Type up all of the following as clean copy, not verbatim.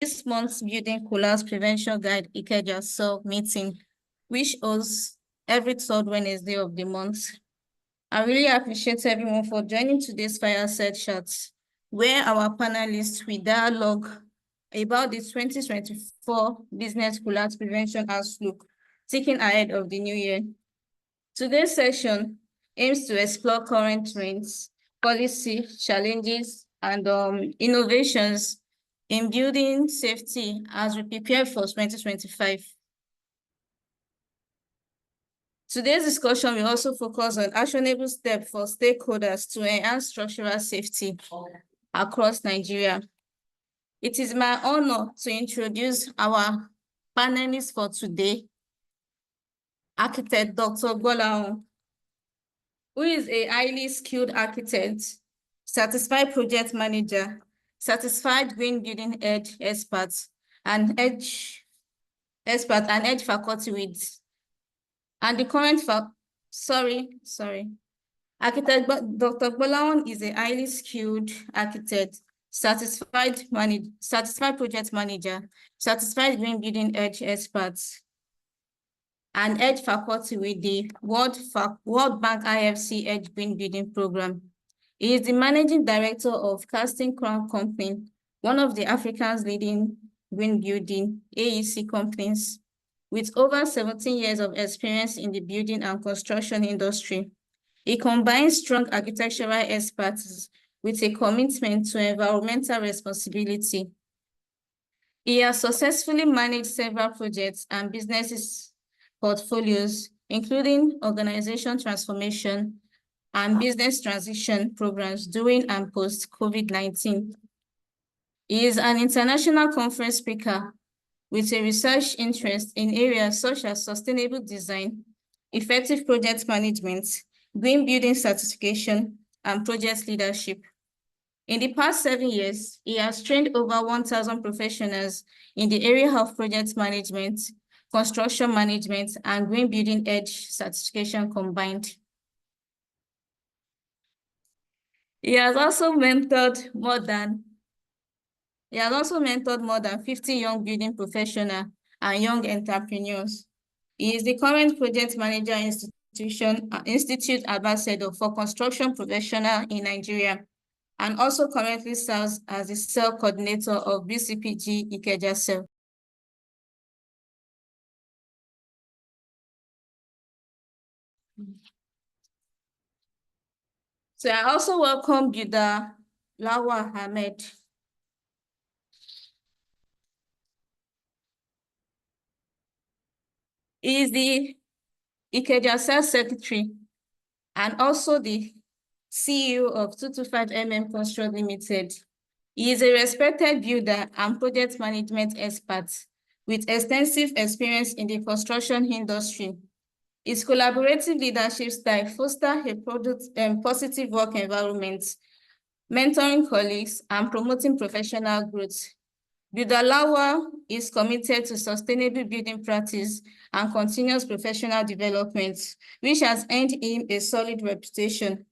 this month's Building Collapse Prevention Guide Ikeja Cell meeting, which hosts every third Wednesday of the month. I really appreciate everyone for joining today's Fireside chat, where our panelists will dialogue about the 2024 Business Collapse Prevention Outlook, taking ahead of the new year. Today's session aims to explore current trends, policy challenges, and innovations in building safety as we prepare for 2025. Today's discussion will also focus on actionable steps for stakeholders to enhance structural safety across Nigeria. It is my honor to introduce our panelists for today, Architect Dr. Gbolahan, who is a highly skilled architect, certified project manager, certified green building edge expert, and edge faculty with, and the current Architect Dr. Gbolahan is a highly skilled architect, certified project manager, certified green building edge expert, and edge faculty with the World Bank IFC Edge Green Building Program. He is the managing director of Casting Crown Company, one of the Africa's leading green building AEC companies, with over 17 years of experience in the building and construction industry. He combines strong architectural expertise with a commitment to environmental responsibility. He has successfully managed several projects and businesses portfolios, including organization transformation and business transition programs during and post-COVID-19. He is an international conference speaker with a research interest in areas such as sustainable design, effective project management, green building certification, and project leadership. In the past 7 years, he has trained over 1,000 professionals in the area of project management, construction management, and green building edge certification combined. He has also mentored more than 50 young building professionals and young entrepreneurs. He is the current project manager institute ambassador for construction professionals in Nigeria, and also currently serves as the cell coordinator of BCPG Ikeja cell. So I also welcome Bldr Lawal Ahmed. He is the Ikeja cell secretary and also the CEO of 225mm Construct Limited. He is a respected builder and project management expert with extensive experience in the construction industry. His collaborative leadership style fosters a positive work environment, mentoring colleagues, and promoting professional growth. Bldr Lawal is committed to sustainable building practice and continuous professional development, which has earned him a solid reputation.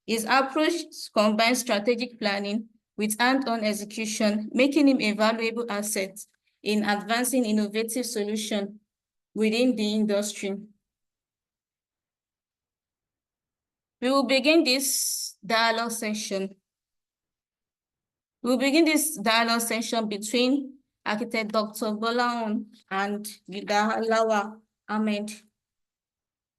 His approach combines strategic planning with hands-on execution, making him a valuable asset in advancing innovative solutions within the industry. We will begin this dialogue session. Between Architect Dr. Gbolahan and Bldr Lawal Ahmed.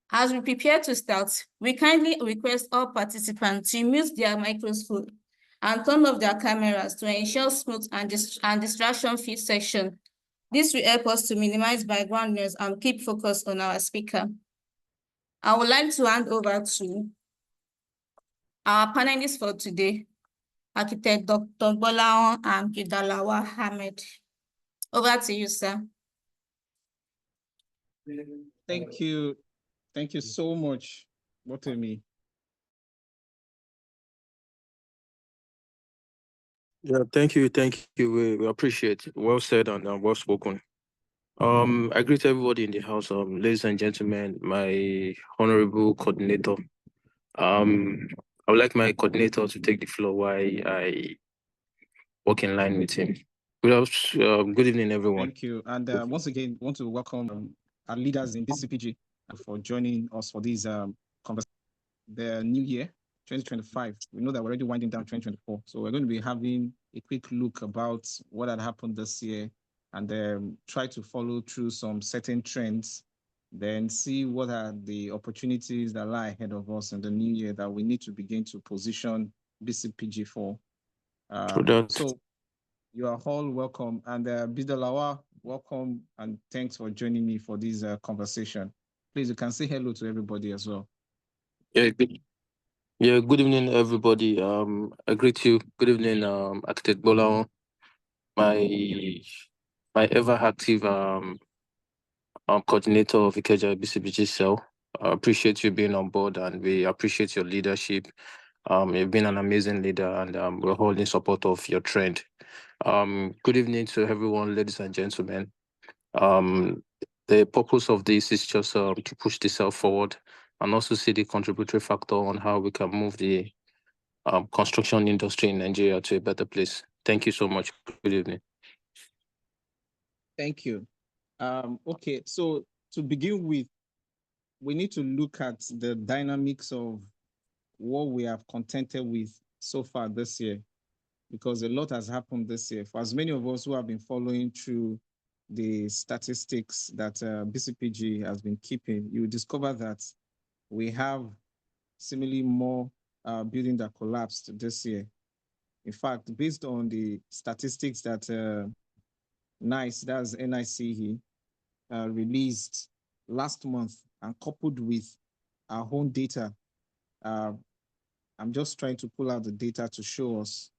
As we prepare to start, we kindly request all participants to mute their microphones and turn off their cameras to ensure smooth and distraction-free session. This will help us to minimize background noise and keep focus on our speaker. I would like to hand over to our panelists for today, Architect Dr. Gbolahan and Bldr Lawal Ahmed. Over to you, sir. Thank you. Thank you so much, Botemi. Yeah, thank you. We appreciate it. Well said and well spoken. I greet everybody in the house, ladies and gentlemen, my honorable coordinator. I would like my coordinator to take the floor while I walk in line with him. Good evening, everyone. Thank you. And once again, want to welcome our leaders in BCPG for joining us for this conversation. The new year, 2025. We know that we're already winding down 2024. So we're going to be having a quick look about what had happened this year and try to follow through some certain trends, then see what are the opportunities that lie ahead of us in the new year that we need to begin to position BCPG for. So you are all welcome. And Bldr Lawal, welcome and thanks for joining me for this conversation. Please, you can say hello to everybody as well. Good evening, everybody. I greet you. Good evening, Architect Gbolahan, my ever active coordinator of Ikeja BCBG cell. I appreciate you being on board, and we appreciate your leadership. You've been an amazing leader, and we're all in support of your trend. Good evening to everyone, ladies and gentlemen. The purpose of this is just to push the cell forward and also see the contributory factor on how we can move the construction industry in Nigeria to a better place. Thank you so much. Good evening. Thank you. Okay, so to begin with, we need to look at the dynamics of what we have contented with so far this year, because a lot has happened this year. For as many of us who have been following through the statistics that BCPG has been keeping, you discover that we have seemingly more buildings that collapsed this year. In fact, based on the statistics that NICE, that's NICE, released last month and coupled with our own data, I'm just trying to pull out the data to show us.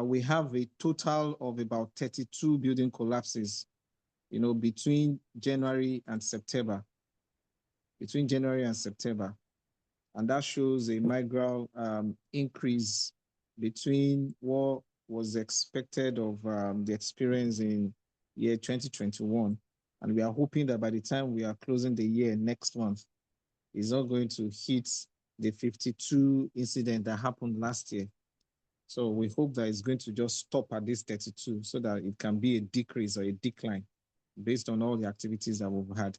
We have a total of about 32 building collapses, between January and September. And that shows a migral increase between what was expected of the experience in year 2021. And we are hoping that by the time we are closing the year next month, it's not going to hit the 52 incident that happened last year. So we hope that it's going to just stop at this 32 so that it can be a decrease or a decline based on all the activities that we've had.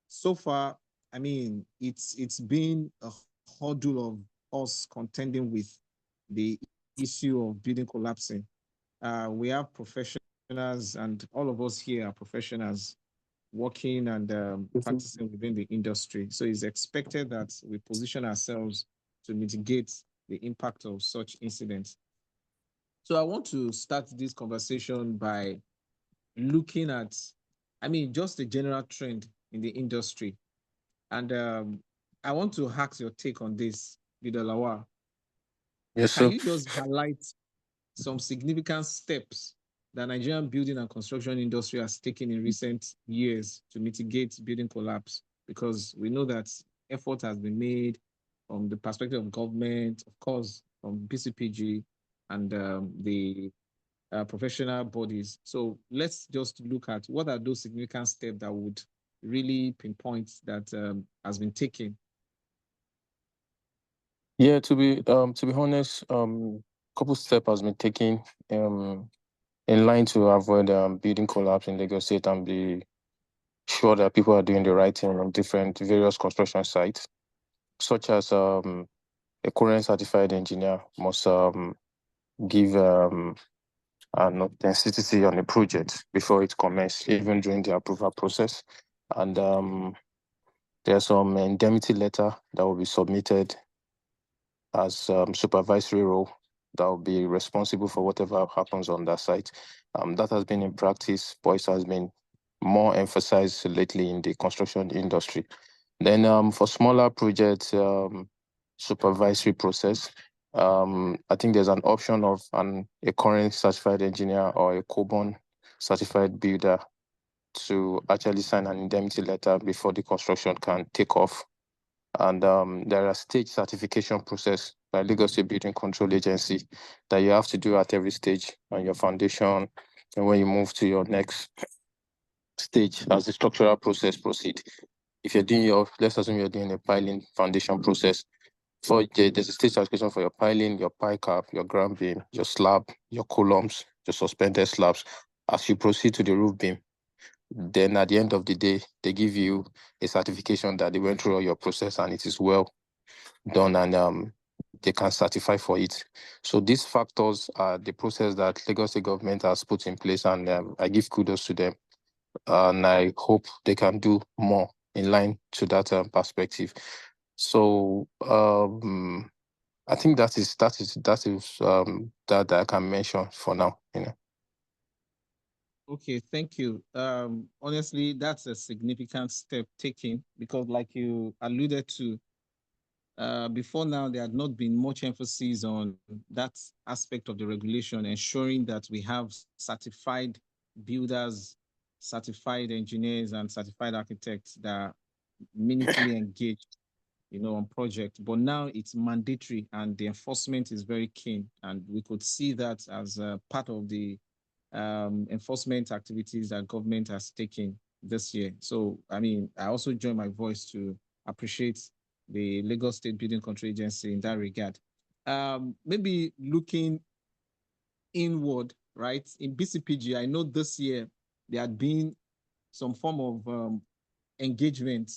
So far, I mean, it's been a hurdle of us contending with the issue of building collapsing. We have professionals, and all of us here are professionals working and practicing within the industry. So it's expected that we position ourselves to mitigate the impact of such incidents. So I want to start this conversation by looking at, just the general trend in the industry. And I want to ask your take on this, Bldr Lawal. Yes, Can sir. you just highlight some significant steps that Nigerian building and construction industry has taken in recent years to mitigate building collapse? Because we know that effort has been made from the perspective of government, of course, from BCPG and the professional bodies. So let's just look at what are those significant steps that would really pinpoint that has been taken. Yeah, to be honest, couple steps has been taken in line to avoid building collapse in Lagos State and be sure that people are doing the right thing on various construction sites, such as a current certified engineer must give an authenticity on the project before it commences, even during the approval process. And there's some indemnity letter that will be submitted as supervisory role that will be responsible for whatever happens on that site. That has been in practice, but it has been more emphasized lately in the construction industry. Then for smaller projects, supervisory process, I think there's an option of a current certified engineer or a COBON certified builder to actually sign an indemnity letter before the construction can take off. And there are stage certification process by Lagos State Building Control Agency that you have to do at every stage on your foundation. And when you move to your next stage as the structural process proceed, if you're doing let's assume you're doing a piling foundation process. There's a stage certification for your piling, your pile cap, your ground beam, your slab, your columns, your suspended slabs. as you proceed to the roof beam, then at the end of the day, they give you a certification that they went through all your process and it is well done, and they can certify for it. So these factors are the process that Lagos State government has put in place, and I give kudos to them. And I hope they can do more in line to that perspective. So I think that I can mention for now. Okay, thank you. Honestly, that's a significant step taken because, like you alluded to, before now, there had not been much emphasis on that aspect of the regulation, ensuring that we have certified builders, certified engineers, and certified architects that are meaningfully engaged, on project. But now it's mandatory, and the enforcement is very keen, and we could see that as a part of the enforcement activities that government has taken this year. So, I also join my voice to appreciate the Lagos State Building Control Agency in that regard. Maybe looking inward, right? In BCPG, I know this year there had been some form of engagement,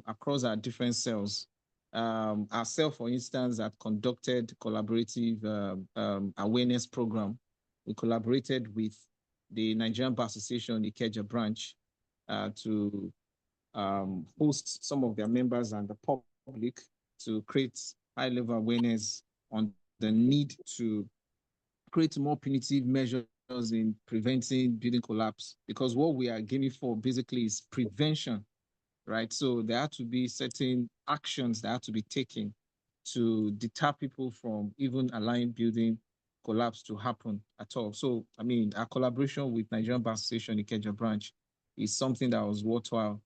across our different cells. Ourselves, for instance, have conducted collaborative awareness program. We collaborated with the Nigerian Bar Association, Ikeja branch, to host some of their members and the public to create high-level awareness on the need to create more punitive measures in preventing building collapse, because what we are aiming for basically is prevention, right? So there have to be certain actions that have to be taken to deter people from even allowing building collapse to happen at all. So, our collaboration with Nigerian Bar Association Ikeja branch is something that was worthwhile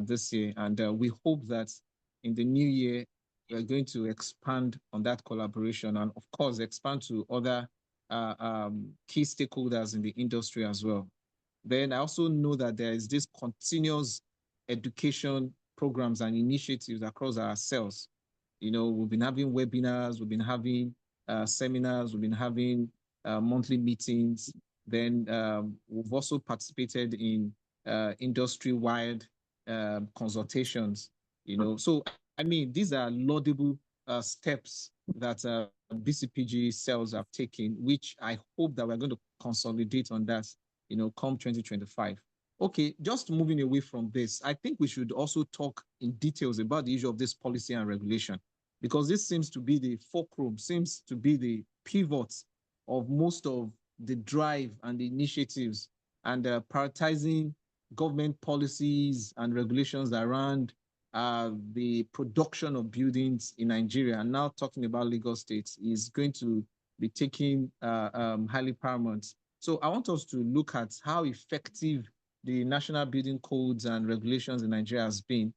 this year. And we hope that in the new year, we're going to expand on that collaboration and, of course, expand to other key stakeholders in the industry as well. Then I also know that there is this continuous education programs and initiatives across our cells. We've been having webinars, we've been having seminars, we've been having monthly meetings. Then we've also participated in industry-wide consultations. So these are laudable steps that BCPG cells have taken, which I hope that we're going to consolidate on that, come 2025. Okay, just moving away from this, I think we should also talk in details about the issue of this policy and regulation, because this seems to be the fulcrum, seems to be the pivot of most of the drive and the initiatives and prioritizing government policies and regulations around the production of buildings in Nigeria. And now talking about Lagos State is going to be taking highly paramount. So I want us to look at how effective the national building codes and regulations in Nigeria has been.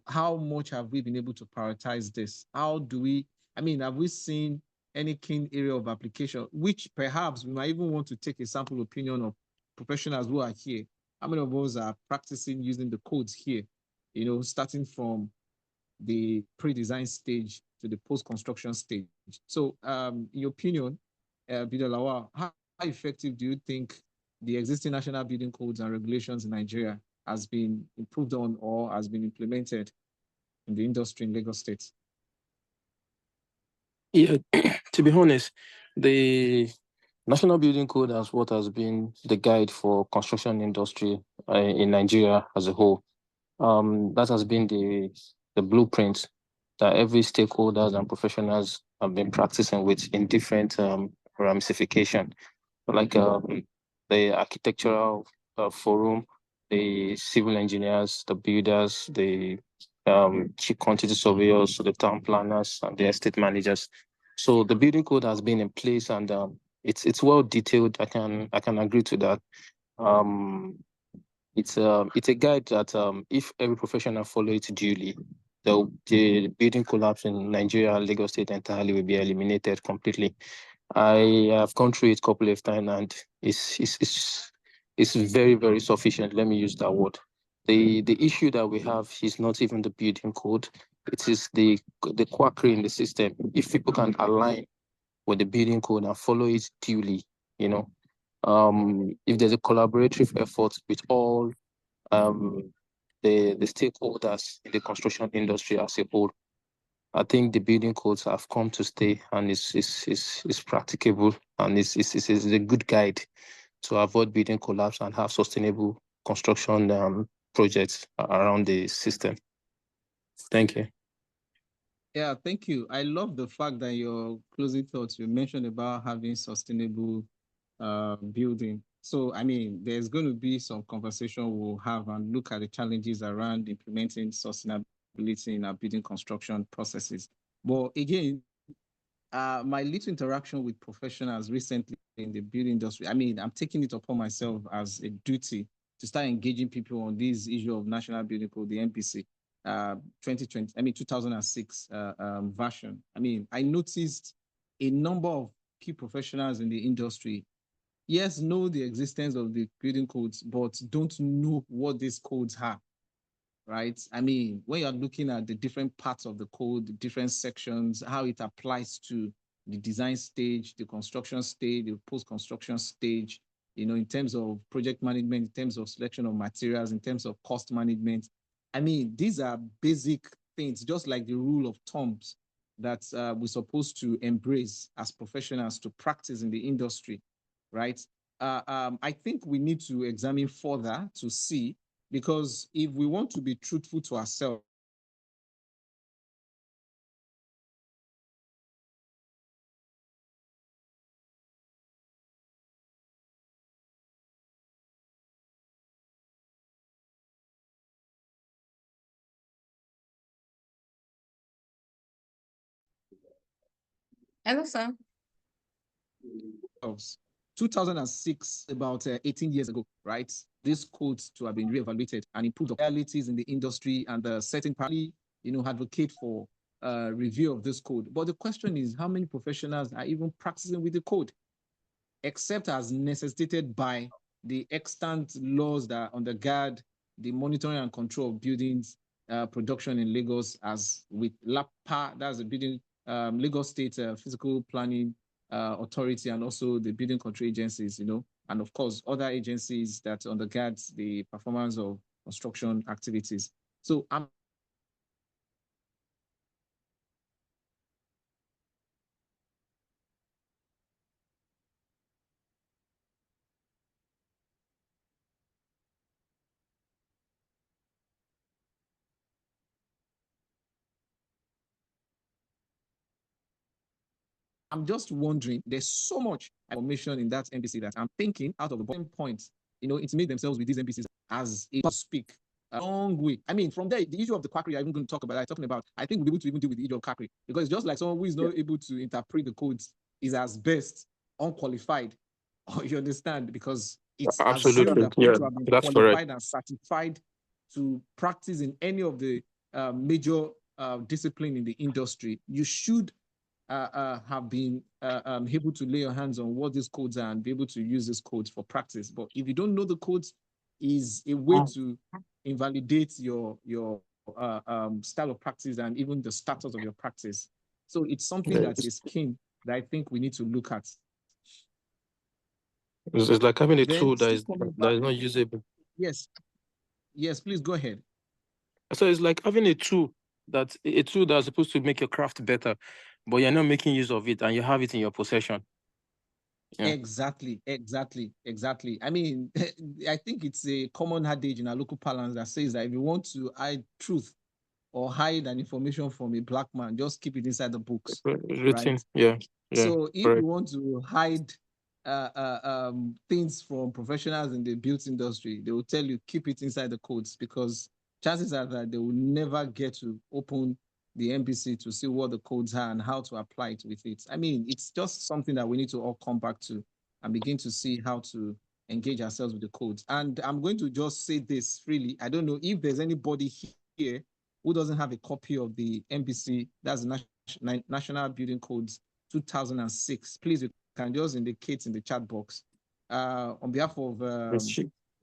How much have we been able to prioritize this? How do we, have we seen any keen area of application, which perhaps we might even want to take a sample opinion of professionals who are here. How many of us are practicing using the codes here, starting from the pre-design stage to the post-construction stage? So in your opinion, Bldr Lawal, how effective do you think the existing national building codes and regulations in Nigeria has been improved on or has been implemented in the industry in Lagos State? Yeah, to be honest, the National Building Code has been the guide for construction industry in Nigeria as a whole. That has been the blueprint that every stakeholders and professionals have been practicing with in different ramification, like the architectural forum, the civil engineers, the builders, the chief quantity surveyors, the town planners, and the estate managers. So the building code has been in place, and it's well detailed. I can agree to that. It's a guide that if every professional follow it duly, the building collapse in Nigeria, Lagos State entirely will be eliminated completely. I have gone through it a couple of times, and it's very, very sufficient. Let me use that word. The issue that we have is not even the building code. It is the quackery in the system. If people can align with the building code and follow it duly, if there's a collaborative effort with all the stakeholders in the construction industry as a whole, I think the building codes have come to stay, and it's practicable, and it's a good guide to avoid building collapse and have sustainable construction projects around the system. Thank you. Yeah, thank you. I love the fact that your closing thoughts, you mentioned about having sustainable building. So, I mean, there's going to be some conversation we'll have and look at the challenges around implementing sustainability in our building construction processes. But again, my little interaction with professionals recently in the building industry, I mean, I'm taking it upon myself as a duty to start engaging people on this issue of National Building Code, the NBC 2006 version. I mean, I noticed a number of key professionals in the industry, yes, know the existence of the building codes, but don't know what these codes are, right? I mean, when you're looking at the different parts of the code, the different sections, how it applies to the design stage, the construction stage, the post-construction stage, you know, in terms of project management, in terms of selection of materials, in terms of cost management. I mean, these are basic things, just like the rule of thumbs that we're supposed to embrace as professionals to practice in the industry, right? I think we need to examine further to see, because if we want to be truthful to ourselves, Hello, sir. 2006, about 18 years ago, right? These codes to have been reevaluated and improved the realities in the industry, and the certain party, you know, advocate for review of this code. But the question is, how many professionals are even practicing with the code, except as necessitated by the extant laws that undergird the monitoring and control of buildings production in Lagos, as with LAPA, that's the building Lagos State Physical Planning Authority, and also the building control agencies, you know, and of course other agencies that undergird the performance of construction activities. So I'm just wondering, there's so much information in that NBC that I'm thinking out of the bottom points, you know, intimate themselves with these NBCs as a speak a long way. I mean, from there, the issue of the quackery I'm even going to talk about, I think we'll be able to even deal with the issue of quackery, because it's just like someone who is not able to interpret the codes is as best unqualified. Or you understand? Because it's assumed Absolutely. that for you to have been That's qualified correct. and certified to practice in any of the major discipline in the industry, you should have been able to lay your hands on what these codes are and be able to use these codes for practice. But if you don't know the codes, is a way to invalidate your style of practice and even the status of your practice. So it's something that is keen that I think we need to look at. It's like having a Then tool that still is coming back, not usable. yes, please go ahead. So it's like having a tool that's supposed to make your craft better, but you're not making use of it, and you have it in your possession. Yeah. Exactly. I mean, I think it's a common adage in our local parlance that says that if you want to hide truth or hide an information from a black man, just keep it inside the books, Written. right? Yeah. So if Correct. you want to hide things from professionals in the built industry, they will tell you keep it inside the codes, because chances are that they will never get to open the NBC to see what the codes are and how to apply it with it. I mean, it's just something that we need to all come back to and begin to see how to engage ourselves with the codes. And I'm going to just say this freely. I don't know if there's anybody here who doesn't have a copy of the NBC, that's the National Building Codes 2006. Please, you can just indicate in the chat box. On behalf of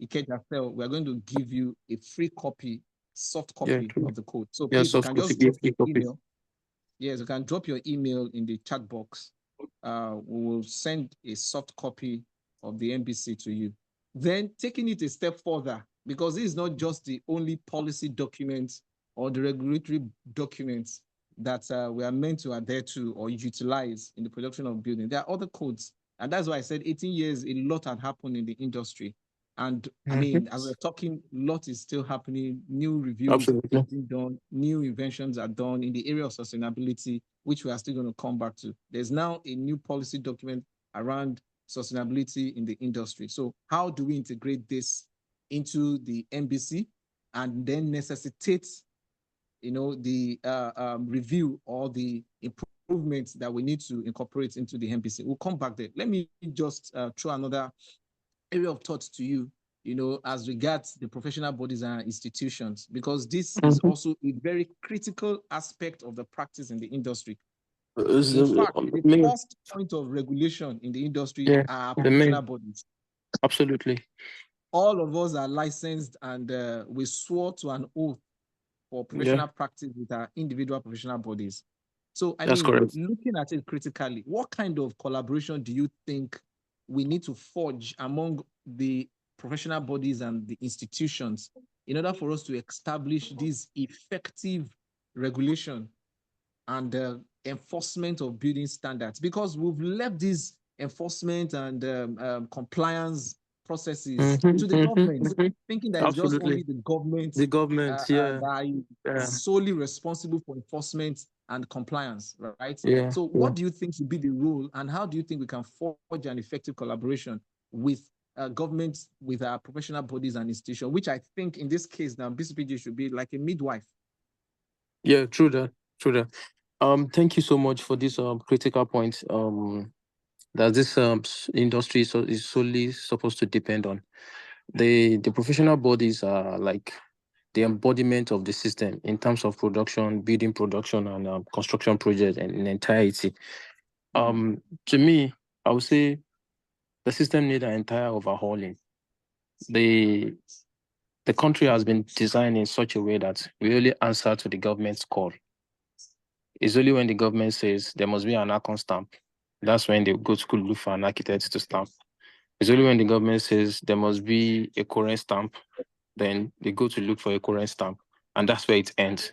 Ikeja, we're going to give you a free copy, soft copy of the code. So please, you can just drop your email. Yes, you can drop your email in the chat box. We will send a soft copy of the MBC to you. Then taking it a step further, because this is not just the only policy documents or the regulatory documents that we are meant to adhere to or utilize in the production of building. There are other codes. And that's why I said 18 years, a lot had happened in the industry. And I mean, as we're talking, a lot is still happening. New reviews are being done, new inventions are done in the area of sustainability, which we are still going to come back to. There's now a new policy document around sustainability in the industry. So how do we integrate this into the MBC and then necessitate, you know, the review or the improvements that we need to incorporate into the MBC? We'll come back there. Let me just throw another area of thought to you, you know, as regards the professional bodies and institutions, because this is also a very critical aspect of the practice in the industry. In fact, the first point of regulation in the industry are professional bodies. Absolutely. All of us are licensed and we swore to an oath for professional practice with our individual professional bodies. So, I mean, looking at it critically, what kind of collaboration do you think we need to forge among the professional bodies and the institutions in order for us to establish this effective regulation and enforcement of building standards? Because we've left this enforcement and compliance processes to the government, thinking that it's just only the government that is solely responsible for enforcement and compliance, right? So what do you think should be the role, and how do you think we can forge an effective collaboration with governments, with our professional bodies and institutions, which I think in this case now, BCPG should be like a midwife? Yeah, true that. Thank you so much for this critical point that this industry is solely supposed to depend on. The professional bodies are like the embodiment of the system in terms of production, building production, and construction project and in entirety. To me, I would say the system needs an entire overhauling. The country has been designed in such a way that we only answer to the government's call. It's only when the government says there must be an ACON stamp, that's when they go to school look for an architect to stamp. It's only when the government says there must be a current stamp, then they go to look for a current stamp, and that's where it ends.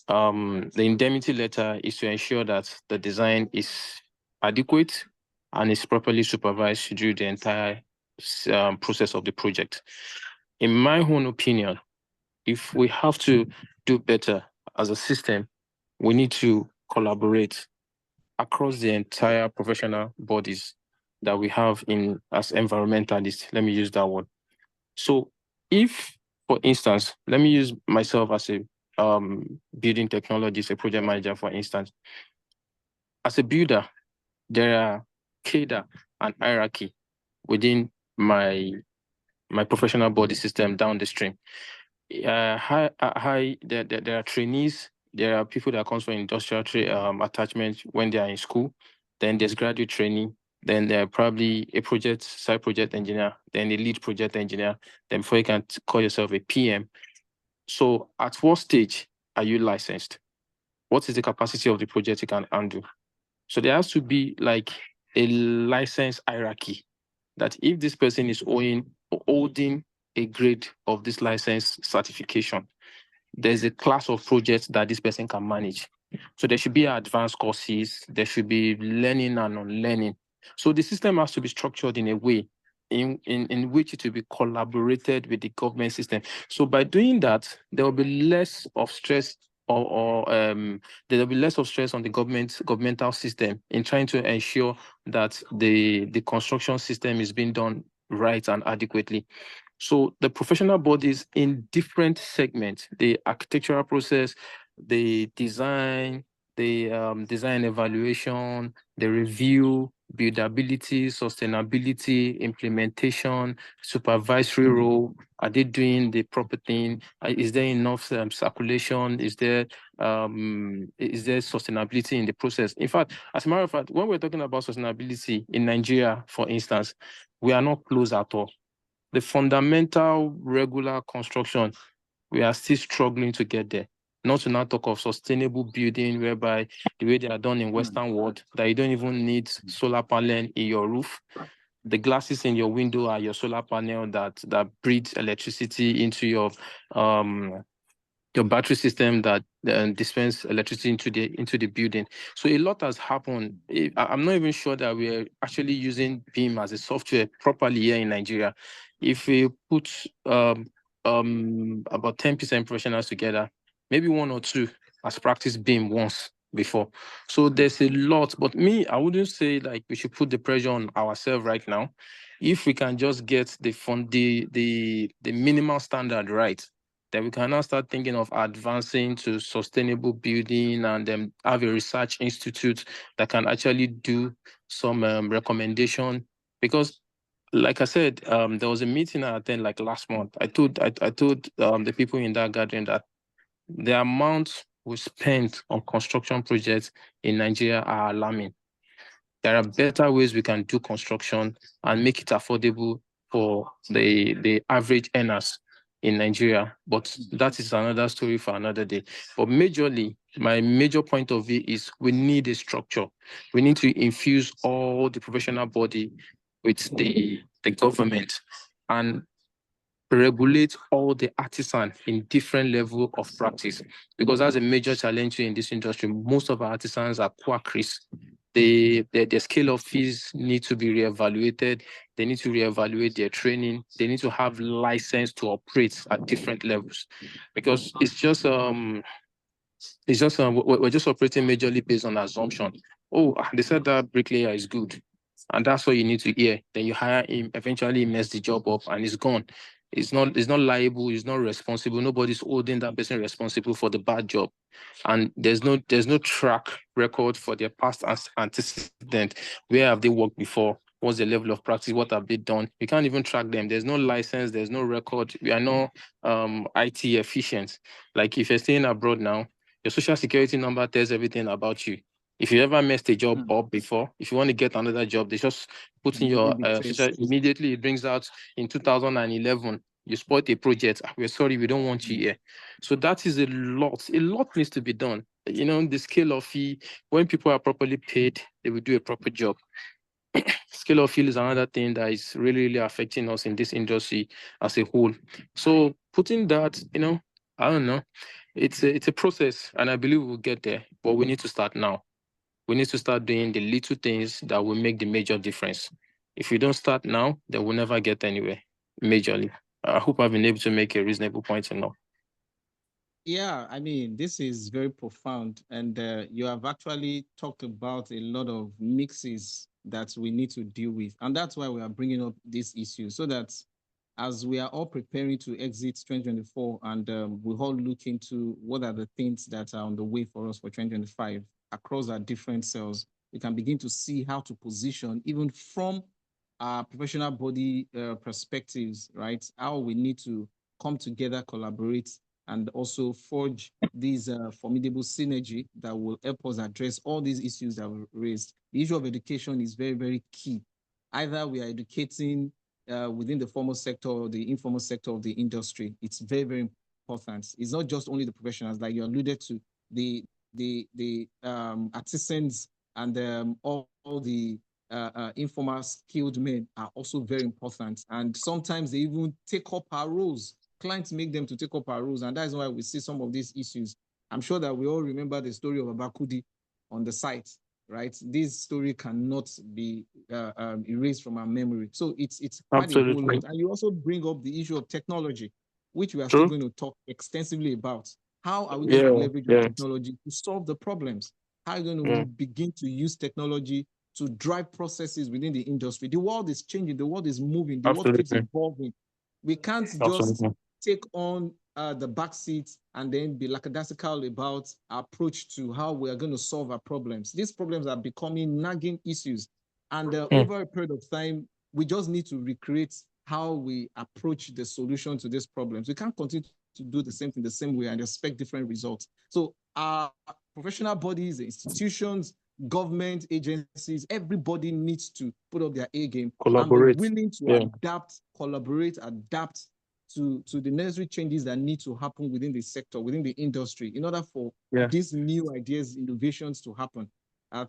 The indemnity letter is to ensure that the design is adequate and is properly supervised through the entire process of the project. In my own opinion, if we have to do better as a system, we need to collaborate across the entire professional bodies that we have as environmentalists. Let me use that word. So if, for instance, let me use myself as a building technologist, a project manager, for instance. As a builder, there are cadre and hierarchy within my professional body system down the stream. There are trainees, there are people that comes from industrial attachment when they are in school. Then there's graduate training. Then there are probably a site project engineer, then a lead project engineer. Then before you can call yourself a PM. So at what stage are you licensed? What is the capacity of the project you can handle? So there has to be like a license hierarchy that if this person is holding a grade of this license certification, there's a class of projects that this person can manage. So there should be advanced courses, there should be learning and unlearning. So the system has to be structured in a way in which it will be collaborated with the government system. So by doing that, there will be less of stress there will be less of stress on the governmental system in trying to ensure that the construction system is being done right and adequately. So the professional bodies in different segments, the architectural process, the design, the design evaluation, the review, buildability, sustainability, implementation, supervisory role. Are they doing the proper thing? Is there enough circulation? Is there sustainability in the process? In fact, as a matter of fact, when we're talking about sustainability in Nigeria, for instance, we are not close at all. The fundamental regular construction, we are still struggling to get there. Not to now talk of sustainable building, whereby the way they are done in Western world, that you don't even need solar panel in your roof. the glasses in your window are your solar panel that breathes electricity into your battery system that dispense electricity into the building. So a lot has happened. I'm not even sure that we're actually using BIM as a software properly here in Nigeria. If we put about 10% professionals together, maybe one or two has practiced BIM once before. So there's a lot, but me, I wouldn't say like we should put the pressure on ourselves right now. If we can just get the minimal standard right, then we can now start thinking of advancing to sustainable building and have a research institute that can actually do some recommendation. Because like I said, there was a meeting I attended like last month. I told the people in that gathering that the amount we spent on construction projects in Nigeria are alarming. There are better ways we can do construction and make it affordable for the average earners in Nigeria. But that is another story for another day. But majorly, my major point of view is we need a structure. We need to infuse all the professional body with the government and regulate all the artisans in different level of practice, because that's a major challenge in this industry. Most of our artisans are quackeries. The scale of fees need to be reevaluated. They need to reevaluate their training. They need to have license to operate at different levels, because we're just operating majorly based on assumption. Oh, they said that bricklayer is good, and that's what you need to hear. Then you hire him, eventually he mess the job up and he's gone. It's not liable, he's not responsible. Nobody's holding that person responsible for the bad job. And there's no track record for their past antecedent. Where have they worked before? What's the level of practice? What have they done? You can't even track them. There's no license, there's no record. We are not IT efficient. Like if you're staying abroad now, your social security number tells everything about you. If you ever messed a job up before, if you want to get another job, they just put in your social, immediately it brings out in 2011, you spoiled a project. We're sorry, we don't want you here. So that is a lot needs to be done. You know, the scale of fee, when people are properly paid, they will do a proper job. Scale of fee is another thing that is really affecting us in this industry as a whole. So putting that, I don't know, it's a process, and I believe we'll get there, but we need to start now. We need to start doing the little things that will make the major difference. If we don't start now, then we'll never get anywhere majorly. I hope I've been able to make a reasonable point enough. Yeah, I mean, this is very profound, and you have actually talked about a lot of mixes that we need to deal with, and that's why we are bringing up this issue, so that as we are all preparing to exit 2024, and we all look into what are the things that are on the way for us for 2025 across our different cells, we can begin to see how to position, even from our professional body perspectives, right? How we need to come together, collaborate, and also forge these formidable synergy that will help us address all these issues that were raised. The issue of education is very, very key. Either we are educating within the formal sector or the informal sector of the industry. It's very, very important. It's not just only the professionals, like you alluded to, the artisans and all the informal skilled men are also very important. And sometimes they even take up our roles. Clients make them to take up our roles, and that's why we see some of these issues. I'm sure that we all remember the story of Abakudi on the site, right? This story cannot be erased from our memory. So it's quite a whole lot. And you also bring up the issue of technology, which we are still going to talk extensively about. How are we going to leverage technology to solve the problems? How are we going to begin to use technology to drive processes within the industry? The world is changing, the world is moving, the world keeps evolving. We can't just take on the back seat and then be lackadaisical about our approach to how we are going to solve our problems. These problems are becoming nagging issues. And over a period of time, we just need to recreate how we approach the solution to these problems. We can't continue to do the same thing the same way and expect different results. So our professional bodies, institutions, government agencies, everybody needs to put up their A game and be willing to adapt, collaborate, adapt to the necessary changes that need to happen within the sector, within the industry, in order for these new ideas, innovations to happen.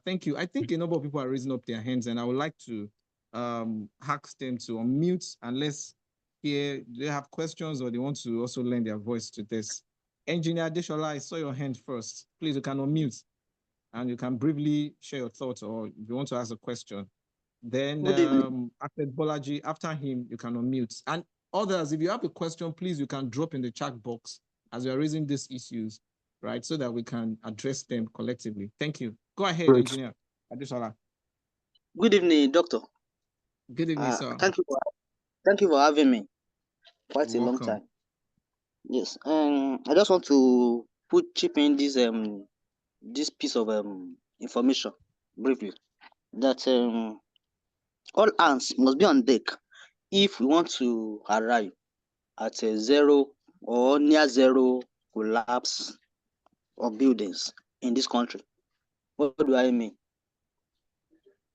Thank you. I think a number of people are raising up their hands, and I would like to ask them to unmute and let's hear, they have questions or they want to also lend their voice to this. Engineer Deshola, I saw your hand first. Please, you can unmute and you can briefly share your thoughts or if you want to ask a question. Then Good evening. Ahmed Bolaji, after him, you can unmute. And others, if you have a question, please, you can drop in the chat box as we are raising these issues, right? So that we can address them collectively. Thank you. Go ahead, Great. Engineer Adeshola. Good evening, Doctor. Good evening, sir. Thank you for having me. Quite You're a long welcome. time. Yes. I just want to chip in this piece of information briefly that all hands must be on deck if we want to arrive at a zero or near zero collapse of buildings in this country. What do I mean?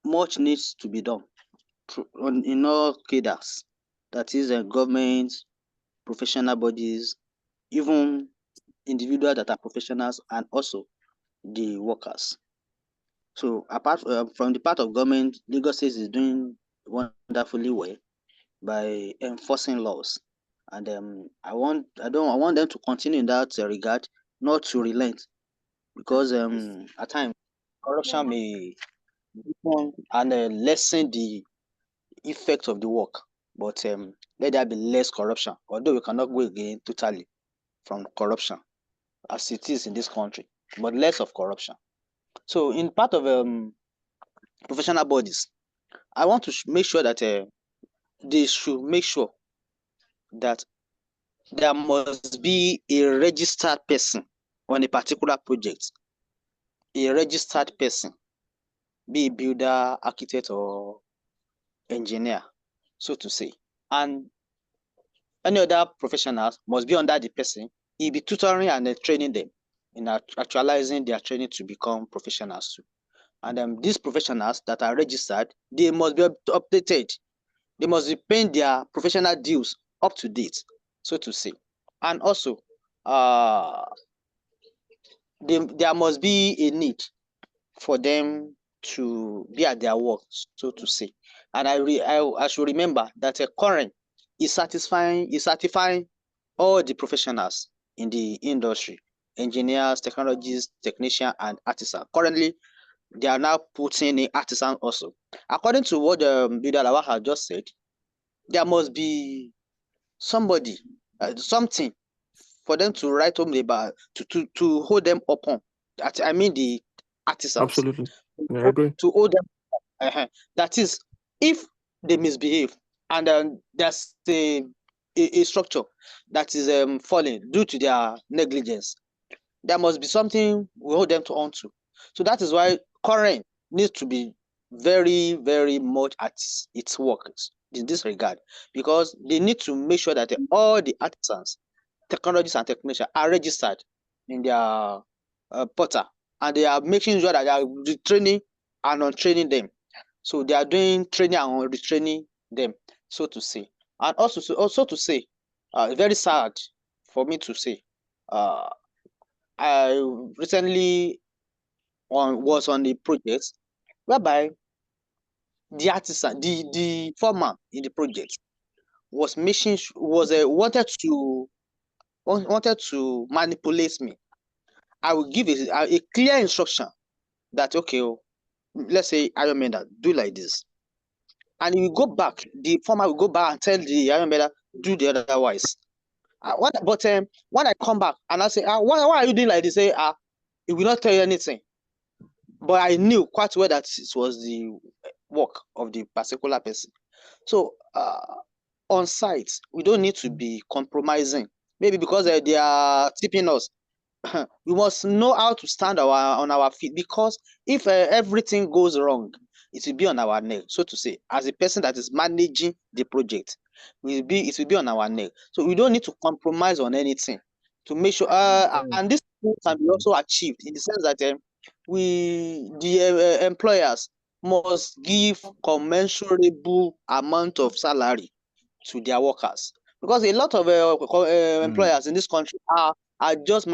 Much needs to be done in all cadres, that is, government, professional bodies, even individuals that are professionals, and also the workers. So, apart from the part of government, Lagos State is doing wonderfully well by enforcing laws, and I want them to continue in that regard, not to relent, because at times corruption may deepen and lessen the effect of the work, but let there be less corruption, although we cannot go again totally from corruption as it is in this country, but less of corruption. So in part of professional bodies, I want to make sure that they should make sure that there must be a registered person on a particular project, a registered person, be a builder, architect, or engineer, so to say. And any other professionals must be under the person. He'll be tutoring and training them in actualizing their training to become professionals too. And these professionals that are registered, they must be updated. They must be paying their professional dues up to date, so to say. And also, there must be a need for them to be at their work, so to say. And I should remember that a current is certifying all the professionals in the industry, engineers, technologists, technicians, and artisans. Currently, they are now putting in artisans also. According to what Bldr Lawal has just said, there must be somebody, something for them to write home about, to hold them upon. I mean the artisans. Absolutely. Yeah, I agree. To hold them. That is, if they misbehave and there's a structure that is falling due to their negligence, there must be something we hold them to onto. So that is why current needs to be very, very much at its work in this regard, because they need to make sure that all the artisans, technologists, and technicians are registered in their portal, and they are making sure that they are retraining and untraining them. So they are doing training and retraining them, so to say. And also to say, very sad for me to say, I recently was on a project whereby the artisan, the foreman in the project was wanted to manipulate me. I will give a clear instruction that, okay, let's say Iron Man, do like this, and he will go back. The foreman will go back and tell the Iron Man, do the otherwise. But when I come back and I say, why are you doing like this? Say, he will not tell you anything. But I knew quite well that it was the work of the particular person. So on site, we don't need to be compromising. Maybe because they are tipping us. We must know how to stand on our feet, because if everything goes wrong, it will be on our neck, so to say. As a person that is managing the project, it will be on our neck. So we don't need to compromise on anything to make sure. And this can be also achieved in the sense that the employers must give commensurable amount of salary to their workers, because a lot of employers in this country are just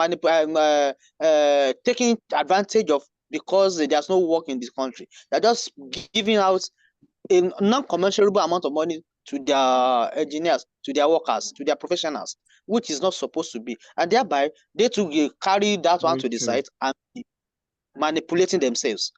taking advantage of, because there's no work in this country. They're just giving out a non-commensurable amount of money to their engineers, to their workers, to their professionals, which is not supposed to be. And thereby, they too will carry that one Very to the true. side and be manipulating themselves.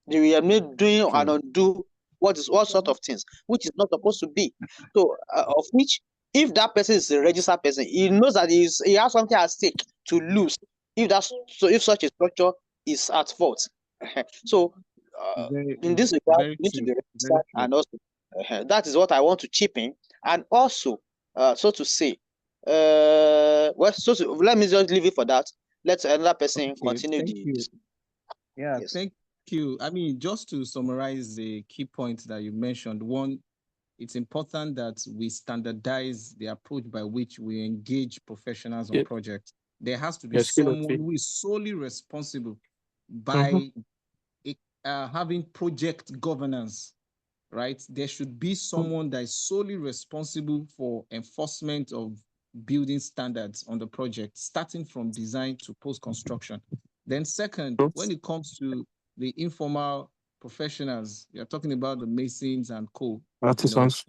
They are made doing and undo what sort of things, which is not supposed to be. So, of which, if that person is a registered person, he knows that he has something at stake to lose. If such a structure is at fault. So, in this regard, Very you need to true. be Very registered, true. and also that is what I want to chip in, and also, so to say, let me just leave it for that. Let another person Okay, continue thank the you. discussion. Yeah, Yes. thank you. I mean, just to summarize the key points that you mentioned, one, it's important that we standardize the approach by which we engage professionals on Yeah. projects. There has to be Yes, kilo someone fee. who is solely responsible by having project governance, right? There should be someone that is solely responsible for enforcement of building standards on the project, starting from design to post-construction. Then second, when it comes to the informal professionals, you're talking about the masons and co, Artisans.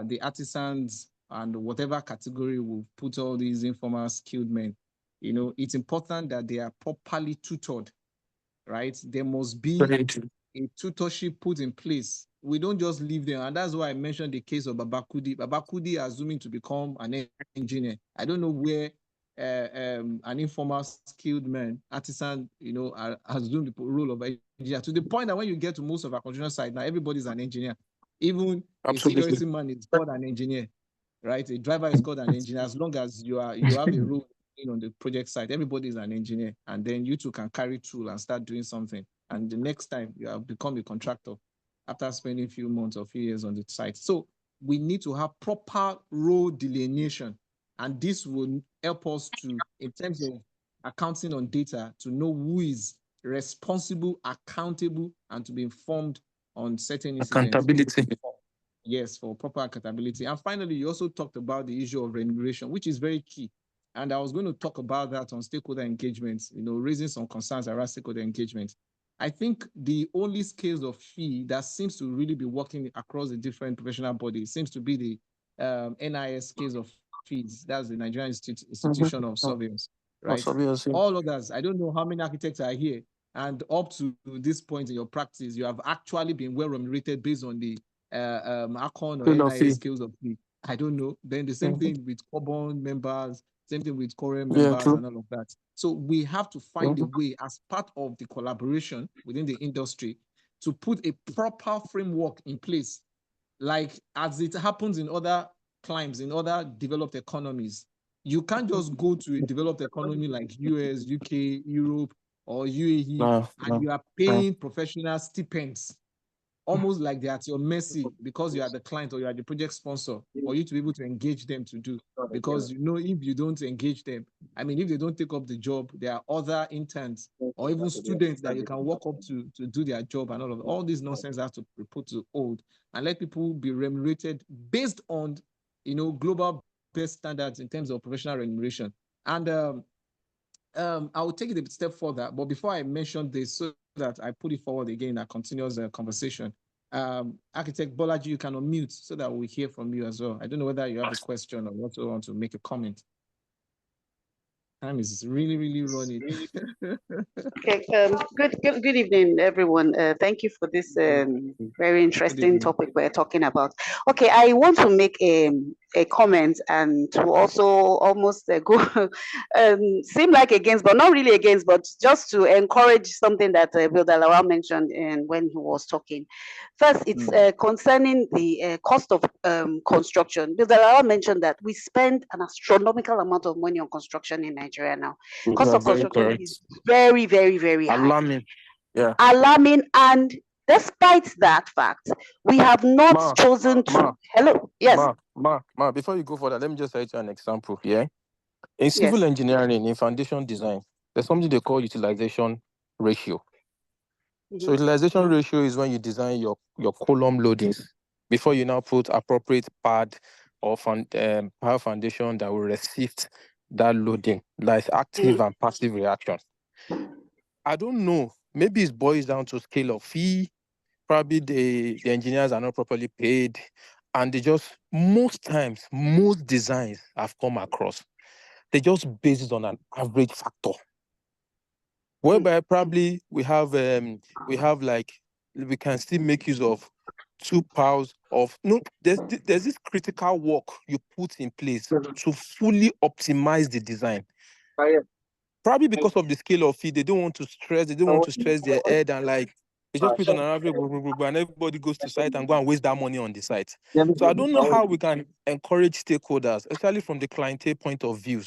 the artisans and whatever category will put all these informal skilled men. It's important that they are properly tutored, right? There must be a tutorship put in place. We don't just leave them. And that's why I mentioned the case of Babakudi. Babakudi assuming to become an engineer. I don't know where an informal skilled man, artisan, assumed the role of engineer, to the point that when you get to most of our construction sites, now everybody's an engineer. Even a security man is called an engineer, right? A driver is called an engineer. As long as you have a role on the project site, everybody is an engineer, and then you too can carry tool and start doing something. And the next time you have become a contractor after spending a few months or few years on the site. So we need to have proper role delineation, and this will help us to, in terms of accounting on data, to know who is responsible, accountable, and to be informed on certain incidents. Accountability. Yes, for proper accountability. And finally, you also talked about the issue of remuneration, which is very key. And I was going to talk about that on stakeholder engagement, raising some concerns around stakeholder engagement. I think the only scales of fee that seems to really be working across the different professional bodies seems to be the NIS scales of fees. That's the Nigerian Institution of Surveillance, right? All others, I don't know how many architects are here, and up to this point in your practice, you have actually been well remunerated based on the Akon or NIS skills of fee. I don't know. Then the same thing with Cobon members, same thing with Core members and all of that. So we have to find a way as part of the collaboration within the industry to put a proper framework in place, like as it happens in other climes, in other developed economies. You can't just go to a developed economy like US, UK, Europe, or UAE, and you are paying professional stipends, almost like they're at your mercy because you are the client or you are the project sponsor, for you to be able to engage them to do. Because if you don't engage them, if they don't take up the job, there are other interns or even students that you can walk up to do their job, and all this nonsense has to be put to hold and let people be remunerated based on global best standards in terms of professional remuneration. And I will take it a step further, but before I mention this, so that I put it forward again in a continuous conversation, Architect Bolaji, you can unmute so that we hear from you as well. I don't know whether you have a question or also want to make a comment. Time is really, really running. Okay. Good evening, everyone. Thank you for this very interesting topic we're talking about. Okay, I want to make a comment and to also almost go seem like against, but not really against, but just to encourage something that Bldr Lawal mentioned when he was talking. First, it's concerning the cost of construction. Bldr Lawal mentioned that we spend an astronomical amount of money on construction in Nigeria now. Cost of construction is very, very, very high. Alarming. Yeah. Alarming. And despite that fact, we have not chosen to. Hello. Yes. Before you go further, let me just cite you an example. Yeah. In civil engineering, in foundation design, there's something they call utilization ratio. So utilization ratio is when you design your column loadings before you now put appropriate pad or power foundation that will receive that loading, like active and passive reaction. I don't know. Maybe it boils down to scale of fee. probably the engineers are not properly paid, and they just, most times, most designs I've come across, they just base it on an average factor. Whereby probably we have like, we can still make use of 2 piles of, no, there's this critical work you put in place to fully optimize the design. Probably because of the scale of it, they don't want to stress their head, and like they just put on an average, and everybody goes to site and go and waste that money on the site. So I don't know how we can encourage stakeholders, especially from the clientele point of view,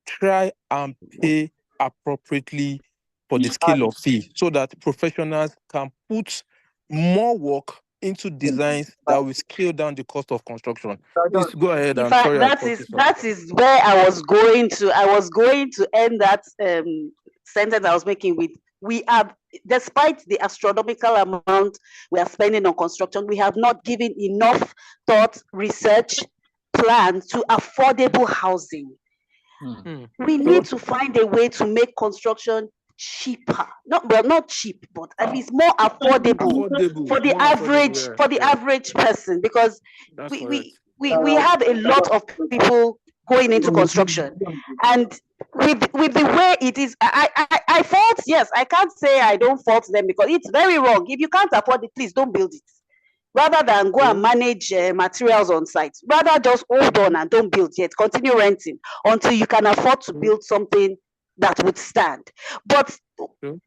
try and pay appropriately for the scale of fee, so that professionals can put more work into designs that will scale down the cost of construction. Please go ahead. In I'm fact, sorry. that is where I was going to end that sentence I was making with. We have, despite the astronomical amount we are spending on construction, we have not given enough thought, research, plan to affordable housing. We need to find a way to make construction cheaper. Not cheap, but at least more affordable for the average person, because we have a lot of people going into construction, and with the way it is, I fault, yes, I can't say I don't fault them, because it's very wrong. If you can't afford it, please don't build it. Rather than go and manage materials on site, rather just hold on and don't build yet. Continue renting until you can afford to build something that would stand. But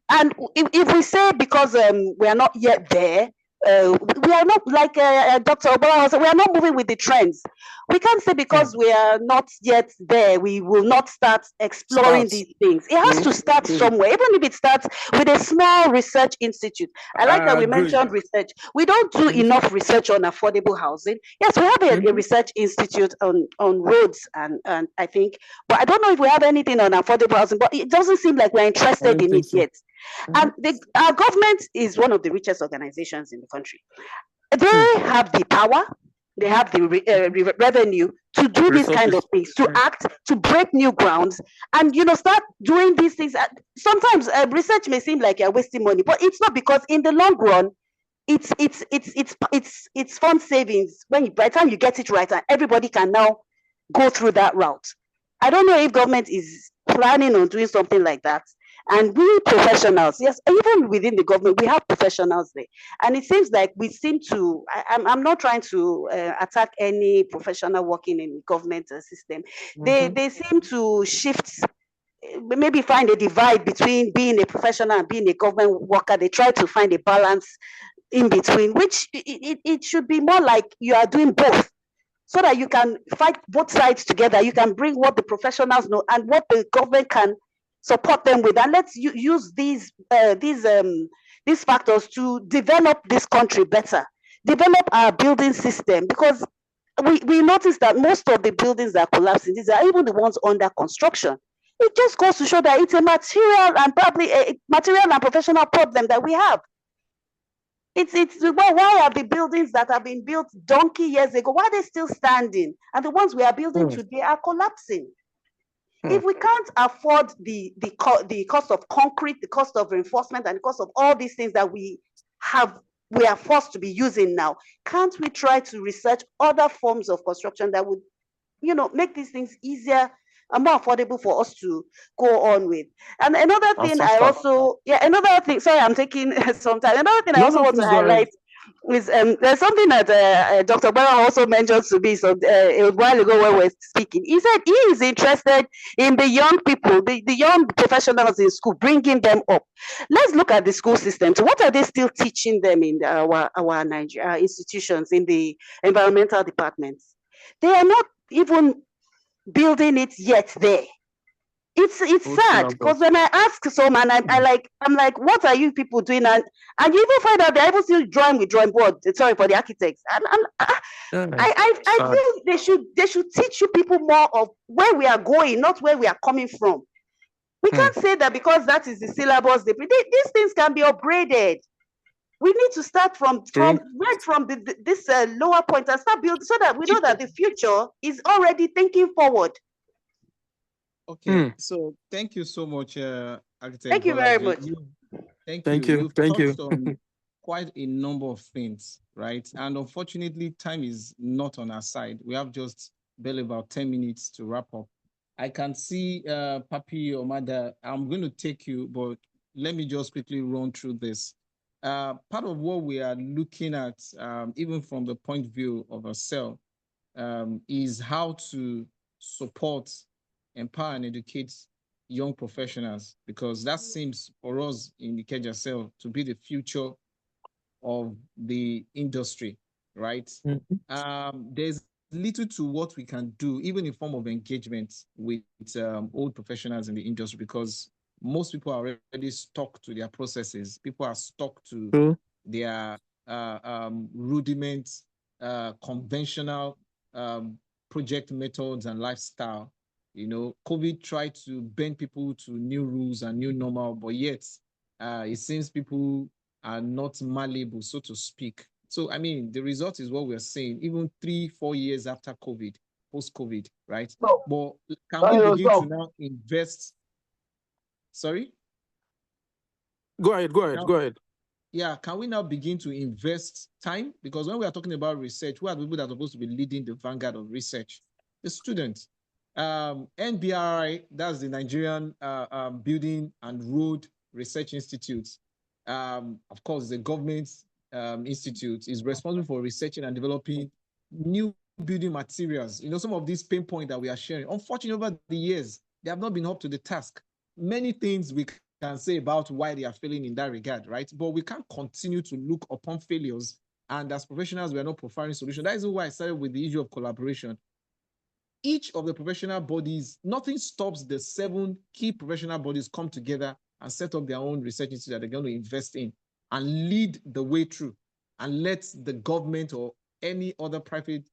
and if we say because we are not yet there, we are not like Dr. Gbolahan said, we are not moving with the trends. We can't say because we are not yet there, we will not start exploring these things. It has to start somewhere, even if it starts with a small research institute. I like that we mentioned research. We don't do enough research on affordable housing. Yes, we have a research institute on roads and I think, but I don't know if we have anything on affordable housing, but it doesn't seem like we're interested in it yet. And our government is one of the richest organizations in the country. They have the power, they have the revenue to do these kind of things, to act, to break new grounds, and start doing these things. Sometimes research may seem like you're wasting money, but it's not, because in the long run, it's fund savings by the time you get it right, and everybody can now go through that route. I don't know if government is planning on doing something like that. And we professionals, yes, even within the government, we have professionals there. And it seems like we seem to, I'm not trying to attack any professional working in the government system. They seem to shift, maybe find a divide between being a professional and being a government worker. They try to find a balance in between, which it should be more like you are doing both, so that you can fight both sides together. You can bring what the professionals know and what the government can support them with, and let's use these factors to develop this country better, develop our building system, because we notice that most of the buildings that are collapsing, these are even the ones under construction. It just goes to show that it's a material and probably a material and professional problem that we have. It's why are the buildings that have been built donkey years ago, why are they still standing, and the ones we are building today are collapsing? If we can't afford the cost of concrete, the cost of reinforcement, and the cost of all these things that we are forced to be using now, can't we try to research other forms of construction that would, make these things easier and more affordable for us to go on with? And another thing another thing, sorry, I'm taking some time. Another thing I also want to highlight is there's something that Dr. Gbolahan also mentioned to me a while ago when we were speaking. He said he is interested in the young people, the young professionals in school, bringing them up. Let's look at the school system. So what are they still teaching them in our Nigeria institutions, in the environmental departments? They are not even building it yet there. It's sad, because when I ask someone, I'm like, what are you people doing? And you even find out they're even still drawing with drawing board. Sorry for the architects. I feel they should teach you people more of where we are going, not where we are coming from. We can't say that because that is the syllabus. These things can be upgraded. We need to start from this lower point and start building, so that we know that the future is already thinking forward. Okay, so thank you so much, Architect. Thank you very much. Thank you. You've touched on quite a number of things, right? And unfortunately, time is not on our side. We have just barely about 10 minutes to wrap up. I can see Papi or Mada, I'm going to take you, but let me just quickly run through this. Part of what we are looking at, even from the point of view of ourselves, is how to support, empower, and educate young professionals, because that seems for us in the Ikeja cell to be the future of the industry, right? There's little to what we can do, even in form of engagement with old professionals in the industry, because most people are already stuck to their processes. People are stuck to their rudiments, conventional project methods and lifestyle. COVID tried to bend people to new rules and new normal, but yet it seems people are not malleable, so to speak. So, I mean, the result is what we're saying, even 3-4 years after COVID, post-COVID, right? So, but can we begin to now invest? Sorry? Go ahead. Yeah, can we now begin to invest time? Because when we are talking about research, who are the people that are supposed to be leading the vanguard of research? The students. NBRI, that's the Nigerian Building and Road Research Institute. Of course, the government institute is responsible for researching and developing new building materials. Some of these pain points that we are sharing, unfortunately, over the years, they have not been up to the task. Many things we can say about why they are failing in that regard, right? But we can't continue to look upon failures, and as professionals, we are not providing solutions. That is why I started with the issue of collaboration. Each of the professional bodies, nothing stops the 7 key professional bodies come together and set up their own research institute that they're going to invest in and lead the way through, and let the government or any other private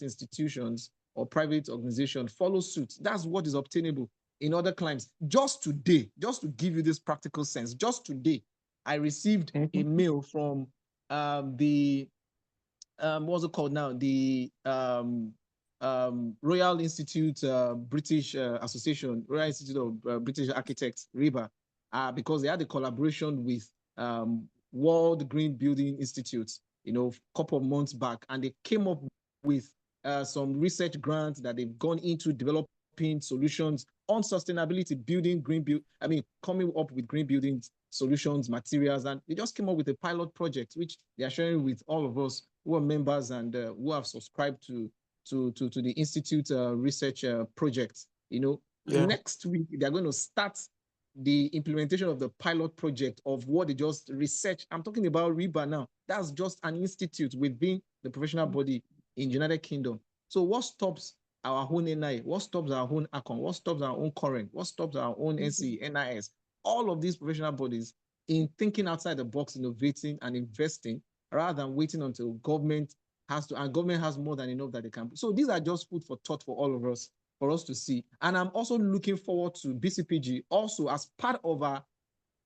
institutions or private organization follow suit. That's what is obtainable in other climes. Just today, just to give you this practical sense, just today, I received a mail from the what's it called now? The Royal Institute, British Association, Royal Institute of British Architects, RIBA, because they had a collaboration with World Green Building Institute, a couple of months back, and they came up with some research grants that they've gone into developing solutions on sustainability, coming up with green building solutions, materials, and they just came up with a pilot project, which they are sharing with all of us who are members and who have subscribed to the Institute research project. Next week, they're going to start the implementation of the pilot project of what they just researched. I'm talking about RIBA now. That's just an institute within the professional body in the United Kingdom. So what stops our own NI? What stops our own ACON? What stops our own current? What stops our own NC, NIS? All of these professional bodies in thinking outside the box, innovating and investing, rather than waiting until government has to, and government has more than enough that they can. So these are just food for thought for all of us, for us to see. And I'm also looking forward to BCPG also as part of our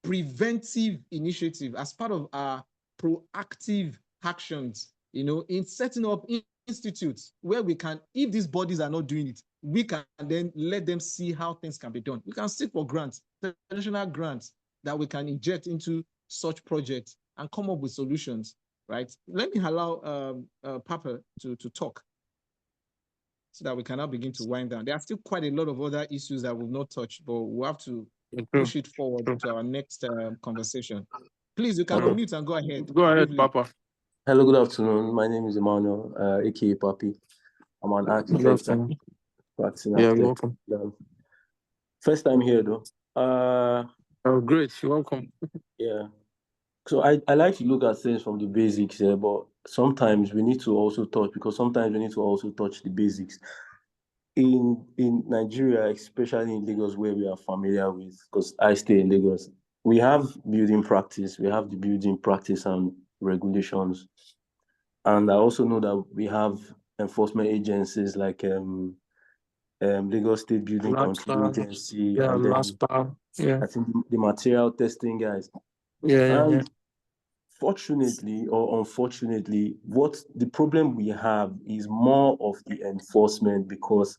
preventive initiative, as part of our proactive actions, in setting up institutes where we can, if these bodies are not doing it, we can then let them see how things can be done. We can seek for grants, international grants that we can inject into such projects and come up with solutions, right? Let me allow Papa to talk so that we can now begin to wind down. There are still quite a lot of other issues that we've not touched, but we'll have to push it forward to our next conversation. Please, you can unmute and go ahead. Go ahead, briefly. Papa. Hello, good afternoon. My name is Emmanuel, aka Papi. I'm an architect and practicing architect. Welcome. First time here though. Oh, great. You're welcome. Yeah. So I like to look at things from the basics here, but sometimes we need to also touch, because sometimes we need to also touch the basics. In Nigeria, especially in Lagos, where we are familiar with, because I stay in Lagos, we have building practice, we have the building practice and regulations. And I also know that we have enforcement agencies like Lagos State Building Control Agency, and then I think the material testing guys. Fortunately or unfortunately, what the problem we have is more of the enforcement, because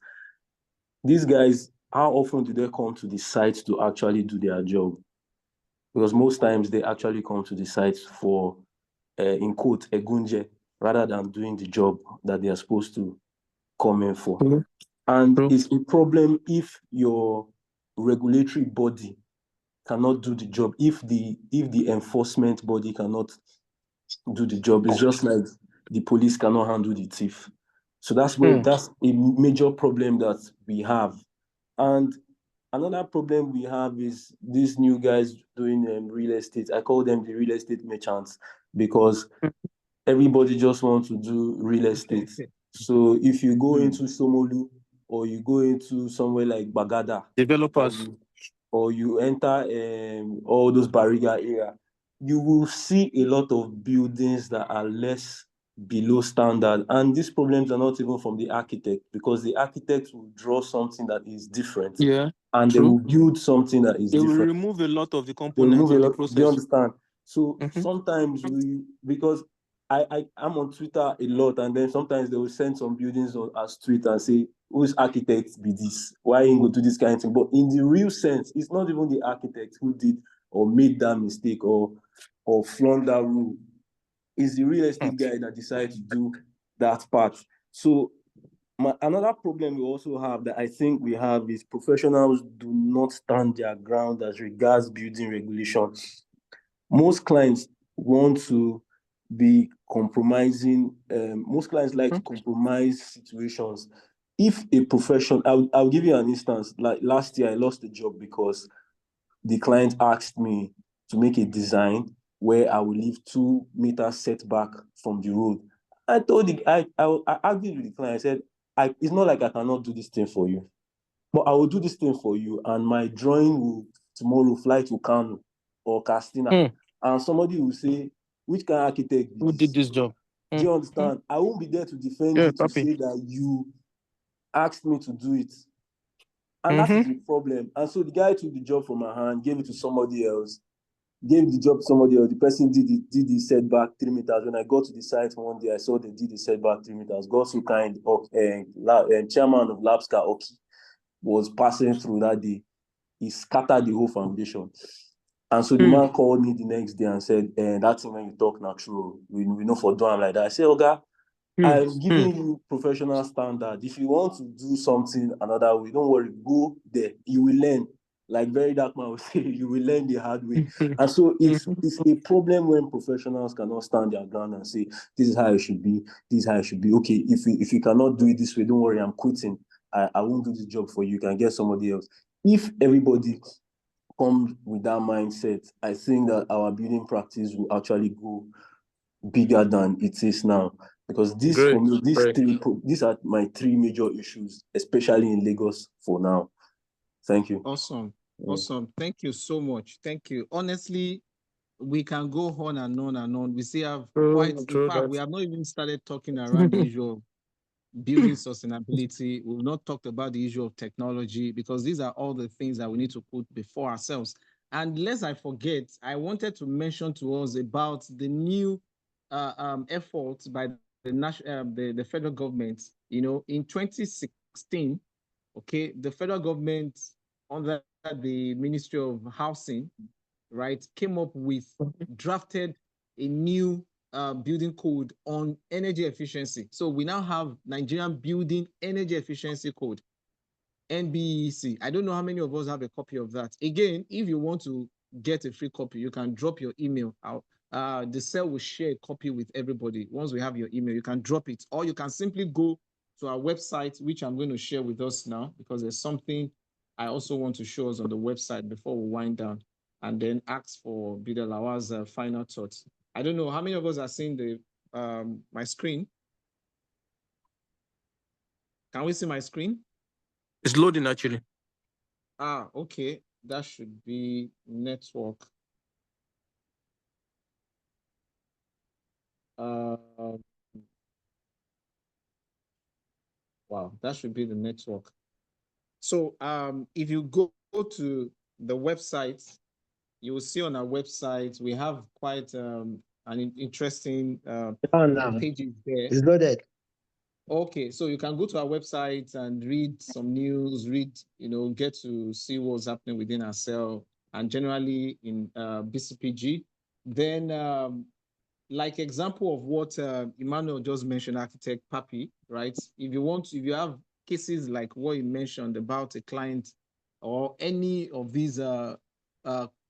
these guys, how often do they come to the site to actually do their job? Because most times they actually come to the sites for in quote, egunje, rather than doing the job that they are supposed to come in for. Mhm. And True. it's a problem if your regulatory body cannot do the job, if the enforcement body cannot do the job. It's just like the police cannot handle the thief. So that's where that's a major problem that we have. And another problem we have is these new guys doing real estate. I call them the real estate merchants because everybody just wants to do real estate. So if you go into Somolu or you go into somewhere like Bagada, Developers. or you enter all those Bariga area, you will see a lot of buildings that are less below standard. And these problems are not even from the architect, because the architect will draw something that is different. Yeah. And they True. will build something that is They will different. remove a lot of the They components remove a in the lot. Do you process. understand? So Mhm. sometimes because I'm on Twitter a lot, and then sometimes they will send some buildings on as tweet and say, whose architect be this? Why you go do this kind of thing? But in the real sense, it's not even the architect who did or made that mistake or flaunt that rule. It's the real estate guy that decided to do that part. So another problem we also have that I think we have is professionals do not stand their ground as regards building regulations. Most clients want to be compromising. Most clients like to compromise situations. If a profession, I'll give you an instance. Like last year, I lost a job because the client asked me to make a design where I will leave 2 meters setback from the road. I told I argued with the client. I said, it's not like I cannot do this thing for you, but I will do this thing for you, and my drawing will tomorrow fly to Kano or Castina, and somebody will say, which kind of architect Who is did this? this job? Do you understand? I won't be there to defend Yeah, you to papi. say that you asked me to do it. And that is the problem. And so the guy took the job from my hand, gave it to somebody else, gave the job to somebody else. The person did the setback 3 meters. When I got to the site one day, I saw they did the setback 3 meters. God so kind, chairman of Labska Oki was passing through that day. He scattered the whole foundation. And so the man called me the next day and said, that thing when you talk now true, we know for doing like that. I said, Oga, I'm giving you professional standard. If you want to do something another way, don't worry, go there. You will learn. Like Very Dark Man would say, you will learn the hard way. And so it's a problem when professionals cannot stand their ground and say, this is how it should be, this is how it should be. Okay, if you cannot do it this way, don't worry, I'm quitting. I won't do this job for you. You can get somebody else. If everybody comes with that mindset, I think that our building practice will actually go bigger than it is now. Because these are my 3 major issues, especially in Lagos for now. Thank you. Awesome. Awesome. Thank you so much. Thank you. Honestly, we can go on and on and on. We still have in fact, we have not even started talking around the issue of building sustainability. We've not talked about the issue of technology, because these are all the things that we need to put before ourselves. And lest I forget, I wanted to mention to us about the new efforts by the federal government. You know, in 2016, okay, the federal government under the Ministry of Housing, right, came up with, drafted a new building code on energy efficiency. So we now have Nigerian Building Energy Efficiency Code, NBEC. I don't know how many of us have a copy of that. Again, if you want to get a free copy, you can drop your email out. The cell will share a copy with everybody. Once we have your email, you can drop it, or you can simply go to our website, which I'm going to share with us now, because there's something I also want to show us on the website before we wind down, and then ask for Bldr Lawal's final thoughts. I don't know how many of us are seeing the my screen. Can we see my screen? It's loading actually. Okay. That should be network. Wow, that should be the network. So if you go to the website, you will see on our website, we have quite an interesting pages there. It's loaded. Okay, so you can go to our website and read some news, get to see what's happening within our cell and generally in BCPG. Then like example of what Emmanuel just mentioned, architect Papi, right? If you have cases like what you mentioned about a client or any of these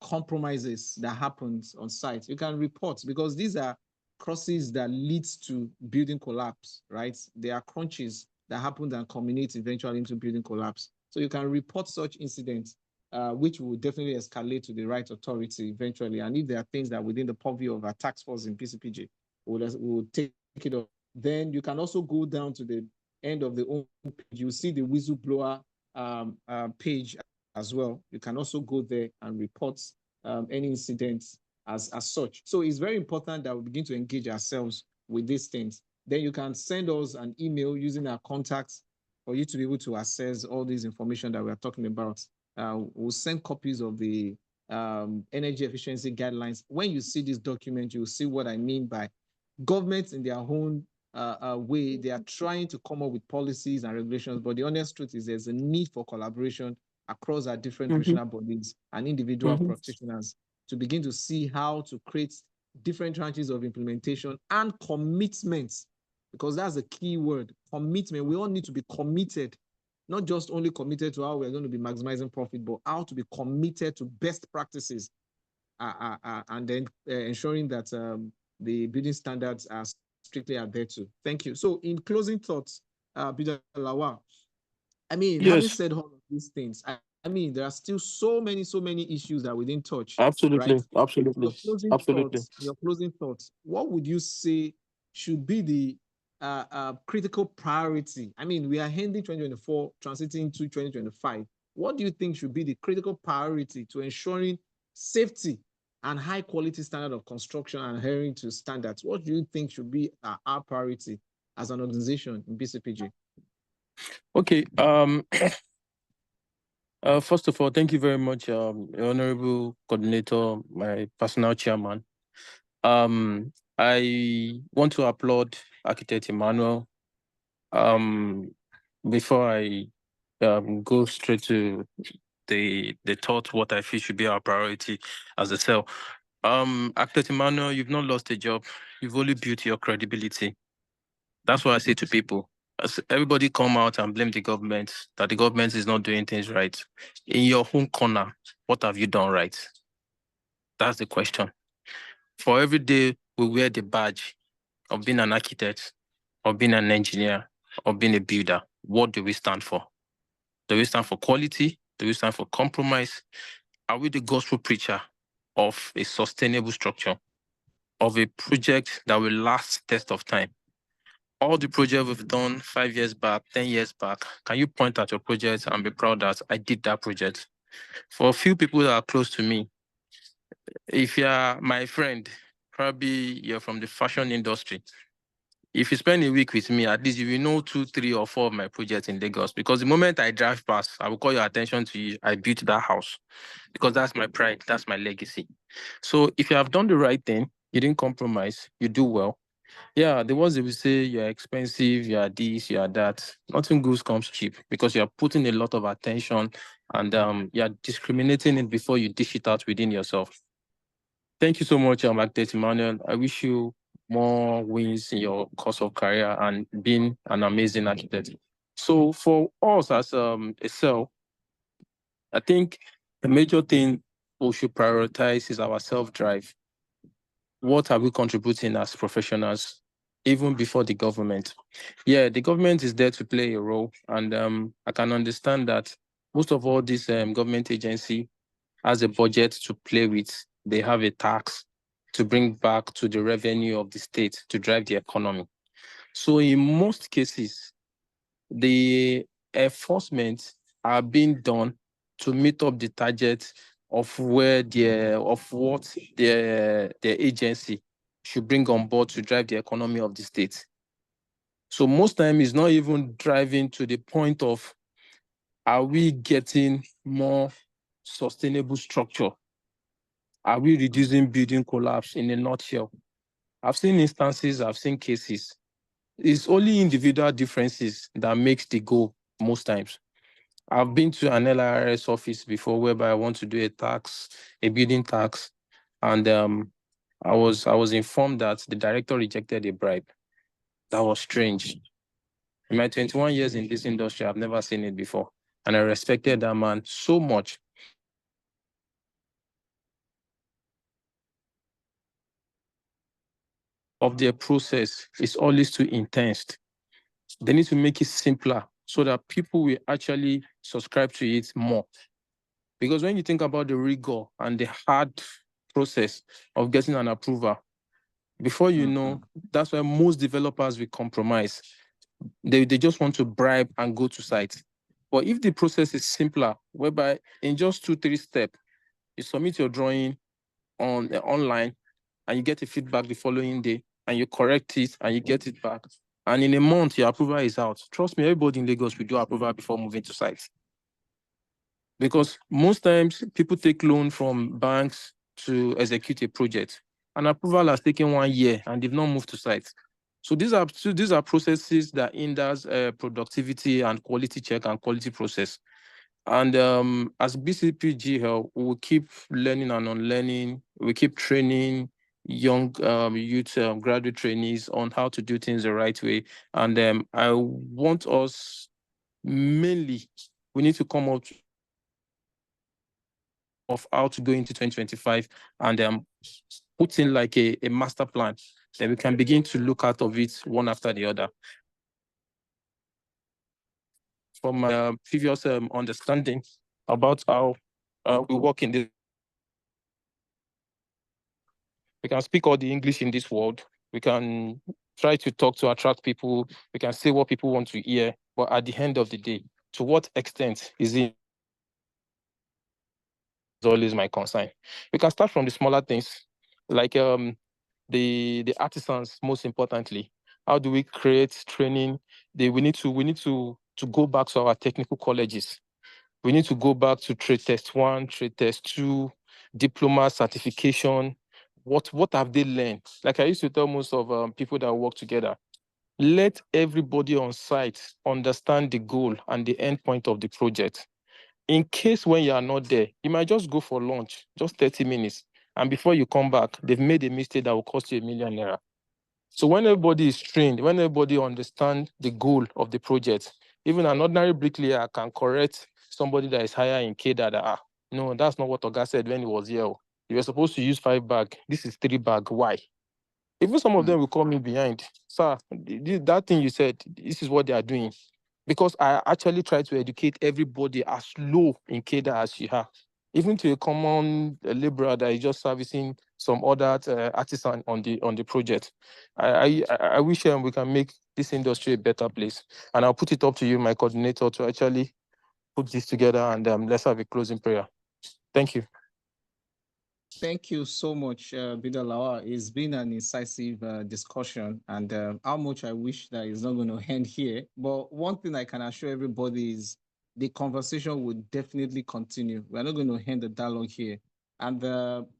compromises that happens on site, you can report, because these are crosses that leads to building collapse, right? They are crunches that happen and culminate eventually into building collapse. So you can report such incidents, which will definitely escalate to the right authority eventually. And if there are things that within the purview of our task force in PCPG, we'll take it up. Then you can also go down to the end of the home page. You see the whistleblower page as well. You can also go there and report any incidents as such. So it's very important that we begin to engage ourselves with these things. Then you can send us an email using our contacts for you to be able to access all this information that we're talking about. We'll send copies of the energy efficiency guidelines. When you see this document, you'll see what I mean by governments in their own way. They are trying to come up with policies and regulations, but the honest truth is there's a need for collaboration across our different professional bodies and individual practitioners to begin to see how to create different tranches of implementation and commitments, because that's the key word, commitment. We all need to be committed, not just only committed to how we're going to be maximizing profit, but how to be committed to best practices and then ensuring that the building standards are strictly adhered to. Thank you. So in closing thoughts, Bldr Lawal, I mean, having said all of these things, I mean, there are still so many issues that we didn't touch. Absolutely, right? absolutely, absolutely. Your closing thoughts, what would you say should be the critical priority? I mean, we are ending 2024, transiting to 2025. What do you think should be the critical priority to ensuring safety and high quality standard of construction and adhering to standards? What do you think should be our priority as an organization in BCPG? Okay. First of all, thank you very much, Honorable Coordinator, my personal chairman. I want to applaud Architect Emmanuel. Before I go straight to the thought, what I feel should be our priority as a cell. Architect Emmanuel, you've not lost a job. You've only built your credibility. That's what I say to people. As everybody come out and blame the government, that the government is not doing things right. In your home corner, what have you done right? That's the question. For every day we wear the badge of being an architect, of being an engineer, of being a builder, what do we stand for? Do we stand for quality? Do we stand for compromise? Are we the gospel preacher of a sustainable structure, of a project that will last test of time? All the projects we've done 5 years back, 10 years back, can you point at your project and be proud that I did that project? For a few people that are close to me, if you're my friend, probably you're from the fashion industry. If you spend a week with me, at least you will know 2, 3, or 4 of my projects in Lagos. Because the moment I drive past, I will call your attention to you. I built that house because that's my pride, that's my legacy. So if you have done the right thing, you didn't compromise, you do well. Yeah, the ones that will say you're expensive, you are this, you are that. Nothing good comes cheap because you are putting a lot of attention and you're discriminating it before you dish it out within yourself. Thank you so much, Architect Emmanuel. I wish you more wins in your course of career and being an amazing architect. So for us as a cell, I think the major thing we should prioritize is our self-drive. What are we contributing as professionals, even before the government? Yeah, the government is there to play a role, and I can understand that most of all this government agency has a budget to play with. They have a tax to bring back to the revenue of the state to drive the economy. So in most cases, the enforcement are being done to meet up the target of what their agency should bring on board to drive the economy of the state. So most time it's not even driving to the point of, are we getting more sustainable structure? Are we reducing building collapse in a nutshell? I've seen instances, I've seen cases. It's only individual differences that makes the goal most times. I've been to an LRS office before whereby I want to do a building tax, and I was informed that the director rejected a bribe. That was strange. In my 21 years in this industry, I've never seen it before. And I respected that man so much. Of their process is always too intense. They need to make it simpler so that people will actually subscribe to it more. Because when you think about the rigor and the hard process of getting an approval, before you know, that's why most developers will compromise. They just want to bribe and go to site. But if the process is simpler, whereby in just 2-3 steps, you submit your drawing on online and you get a feedback the following day and you correct it and you get it back. And in a month, your approval is out. Trust me, everybody in Lagos will do approval before moving to site. Because most times people take loan from banks to execute a project. An approval has taken 1 year and they've not moved to site. So these are processes that hinders productivity and quality check and quality process. And as BCPGL, we will keep learning and unlearning. We keep training young youth graduate trainees on how to do things the right way. And I want us mainly, we need to come up of how to go into 2025 and put in like a master plan. Then we can begin to look out of it one after the other. From my previous understanding about how we work in this, we can speak all the English in this world. We can try to talk to attract people. We can say what people want to hear. But at the end of the day, to what extent is it? Is always my concern. We can start from the smaller things, like the artisans. Most importantly, how do we create training? We need to go back to our technical colleges. We need to go back to trade test 1, trade test 2, diploma certification. What have they learned? Like I used to tell most of people that work together, let everybody on site understand the goal and the end point of the project. In case when you are not there, you might just go for lunch, just 30 minutes. And before you come back, they've made a mistake that will cost you ₦1 million. So when everybody is trained, when everybody understands the goal of the project, even an ordinary bricklayer can correct somebody that is higher in Ikeja that, no, that's not what Oga said when he was here. You were supposed to use 5 bag. This is 3 bag. Why? Even some of them will call me behind. Sir, that thing you said, this is what they are doing. Because I actually try to educate everybody as low in Ikeja as you have. Even to a common laborer that is just servicing some other artisan on the project. I wish we can make this industry a better place. And I'll put it up to you, my coordinator, to actually put this together and let's have a closing prayer. Thank you. Thank you so much, Bldr Lawal. It's been an incisive discussion, and how much I wish that it's not going to end here. But one thing I can assure everybody is the conversation will definitely continue. We're not going to end the dialogue here. And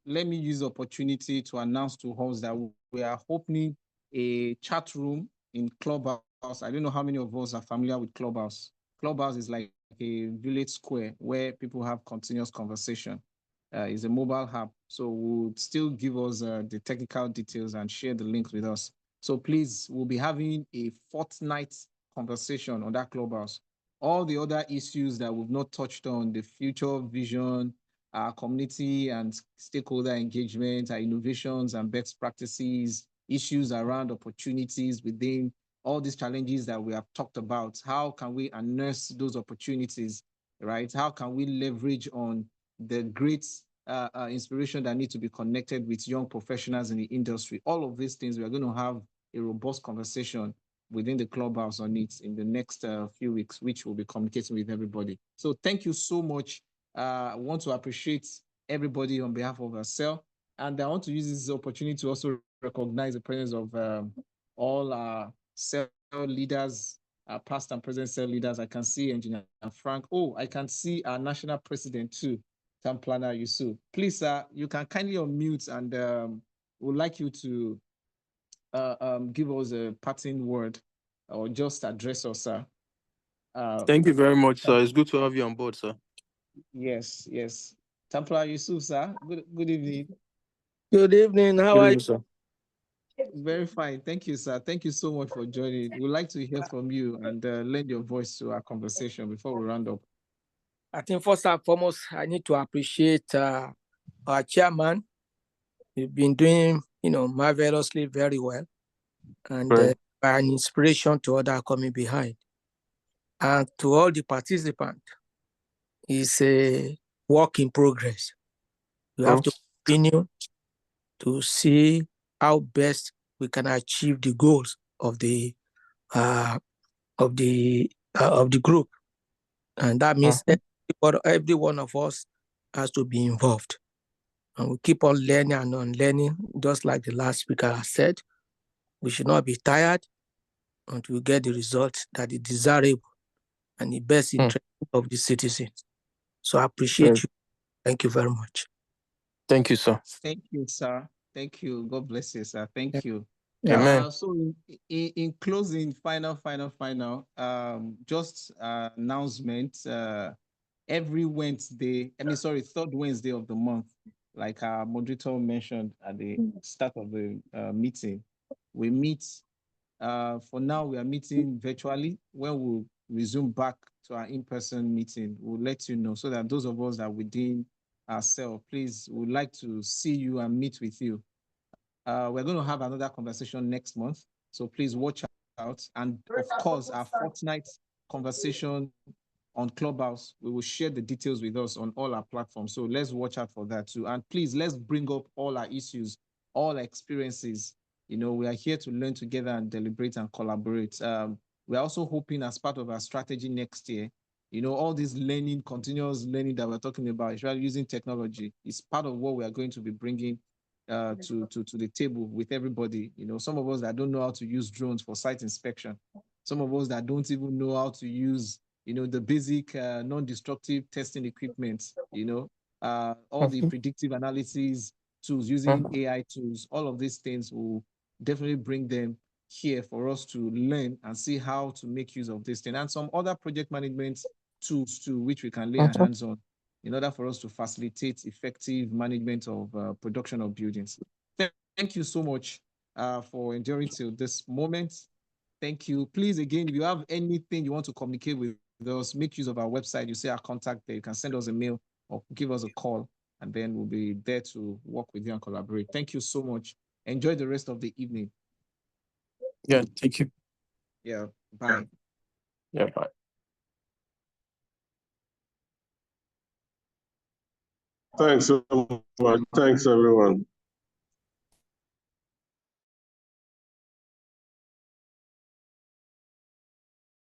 let me use the opportunity to announce to us that we are opening a chat room in Clubhouse. I don't know how many of us are familiar with Clubhouse. Clubhouse is like a village square where people have continuous conversation. Is a mobile app, so we'll still give us the technical details and share the links with us. So please, we'll be having a fortnight conversation on that Clubhouse. All the other issues that we've not touched on, the future vision, our community and stakeholder engagement, our innovations and best practices, issues around opportunities within all these challenges that we have talked about. How can we unearth those opportunities, right? How can we leverage on the great inspiration that need to be connected with young professionals in the industry? All of these things, we are going to have a robust conversation within the Clubhouse on it in the next few weeks, which will be communicating with everybody. So thank you so much. I want to appreciate everybody on behalf of ourselves. And I want to use this opportunity to also recognize the presence of all our cell leaders, past and present cell leaders. I can see Engineer Frank. Oh, I can see our national president too, Town Planner Yusuf. Please, sir, you can kindly unmute, and would like you to give us a parting word or just address us, sir. Thank you very much, sir. It's good to have you on board, sir. Yes, yes. Town Planner Yusuf, sir. Good evening. Good evening. How are you? Sir. Very fine. Thank you, sir. Thank you so much for joining. We'd like to hear from you and lend your voice to our conversation before we round up. I think first and foremost, I need to appreciate our chairman. He's been doing, marvelously very well, and by an inspiration to others coming behind. And to all the participants, it's a work in progress. We have to continue to see how best we can achieve the goals of the group, and that means every one of us has to be involved. And we keep on learning and unlearning, just like the last speaker has said. We should not be tired until we get the result that is desirable and the best interest of the citizens. So I appreciate you. Thank you very much. Thank you, sir. Thank you, sir. Thank you. God bless you, sir. Thank you. Amen. So in closing, final, just announcement, every Wednesday, third Wednesday of the month, like our moderator mentioned at the start of the meeting, we meet. For now, we are meeting virtually. When we'll resume back to our in-person meeting, we'll let you know, so that those of us that are within ourselves, please, we'd like to see you and meet with you. We're going to have another conversation next month, so please watch out. And of course, our fortnight conversation on Clubhouse, we will share the details with us on all our platforms. So let's watch out for that too. And please, let's bring up all our issues, all our experiences. We are here to learn together and deliberate and collaborate. We're also hoping, as part of our strategy next year, all this learning, continuous learning that we're talking about, especially using technology, is part of what we are going to be bringing to the table with everybody. Some of us that don't know how to use drones for site inspection, some of us that don't even know how to use the basic non-destructive testing equipment, all the predictive analysis tools, using AI tools, all of these things will definitely bring them here for us to learn and see how to make use of this thing, and some other project management tools too, which we can lay our hands on in order for us to facilitate effective management of production of buildings. Thank you so much for enduring till this moment. Thank you. Please, again, if you have anything you want to communicate with us, make use of our website. You see our contact there. You can send us a mail or give us a call, and then we'll be there to work with you and collaborate. Thank you so much. Enjoy the rest of the evening. Yeah, thank you. Yeah, bye. Yeah, bye. Thanks so much. Thanks, everyone.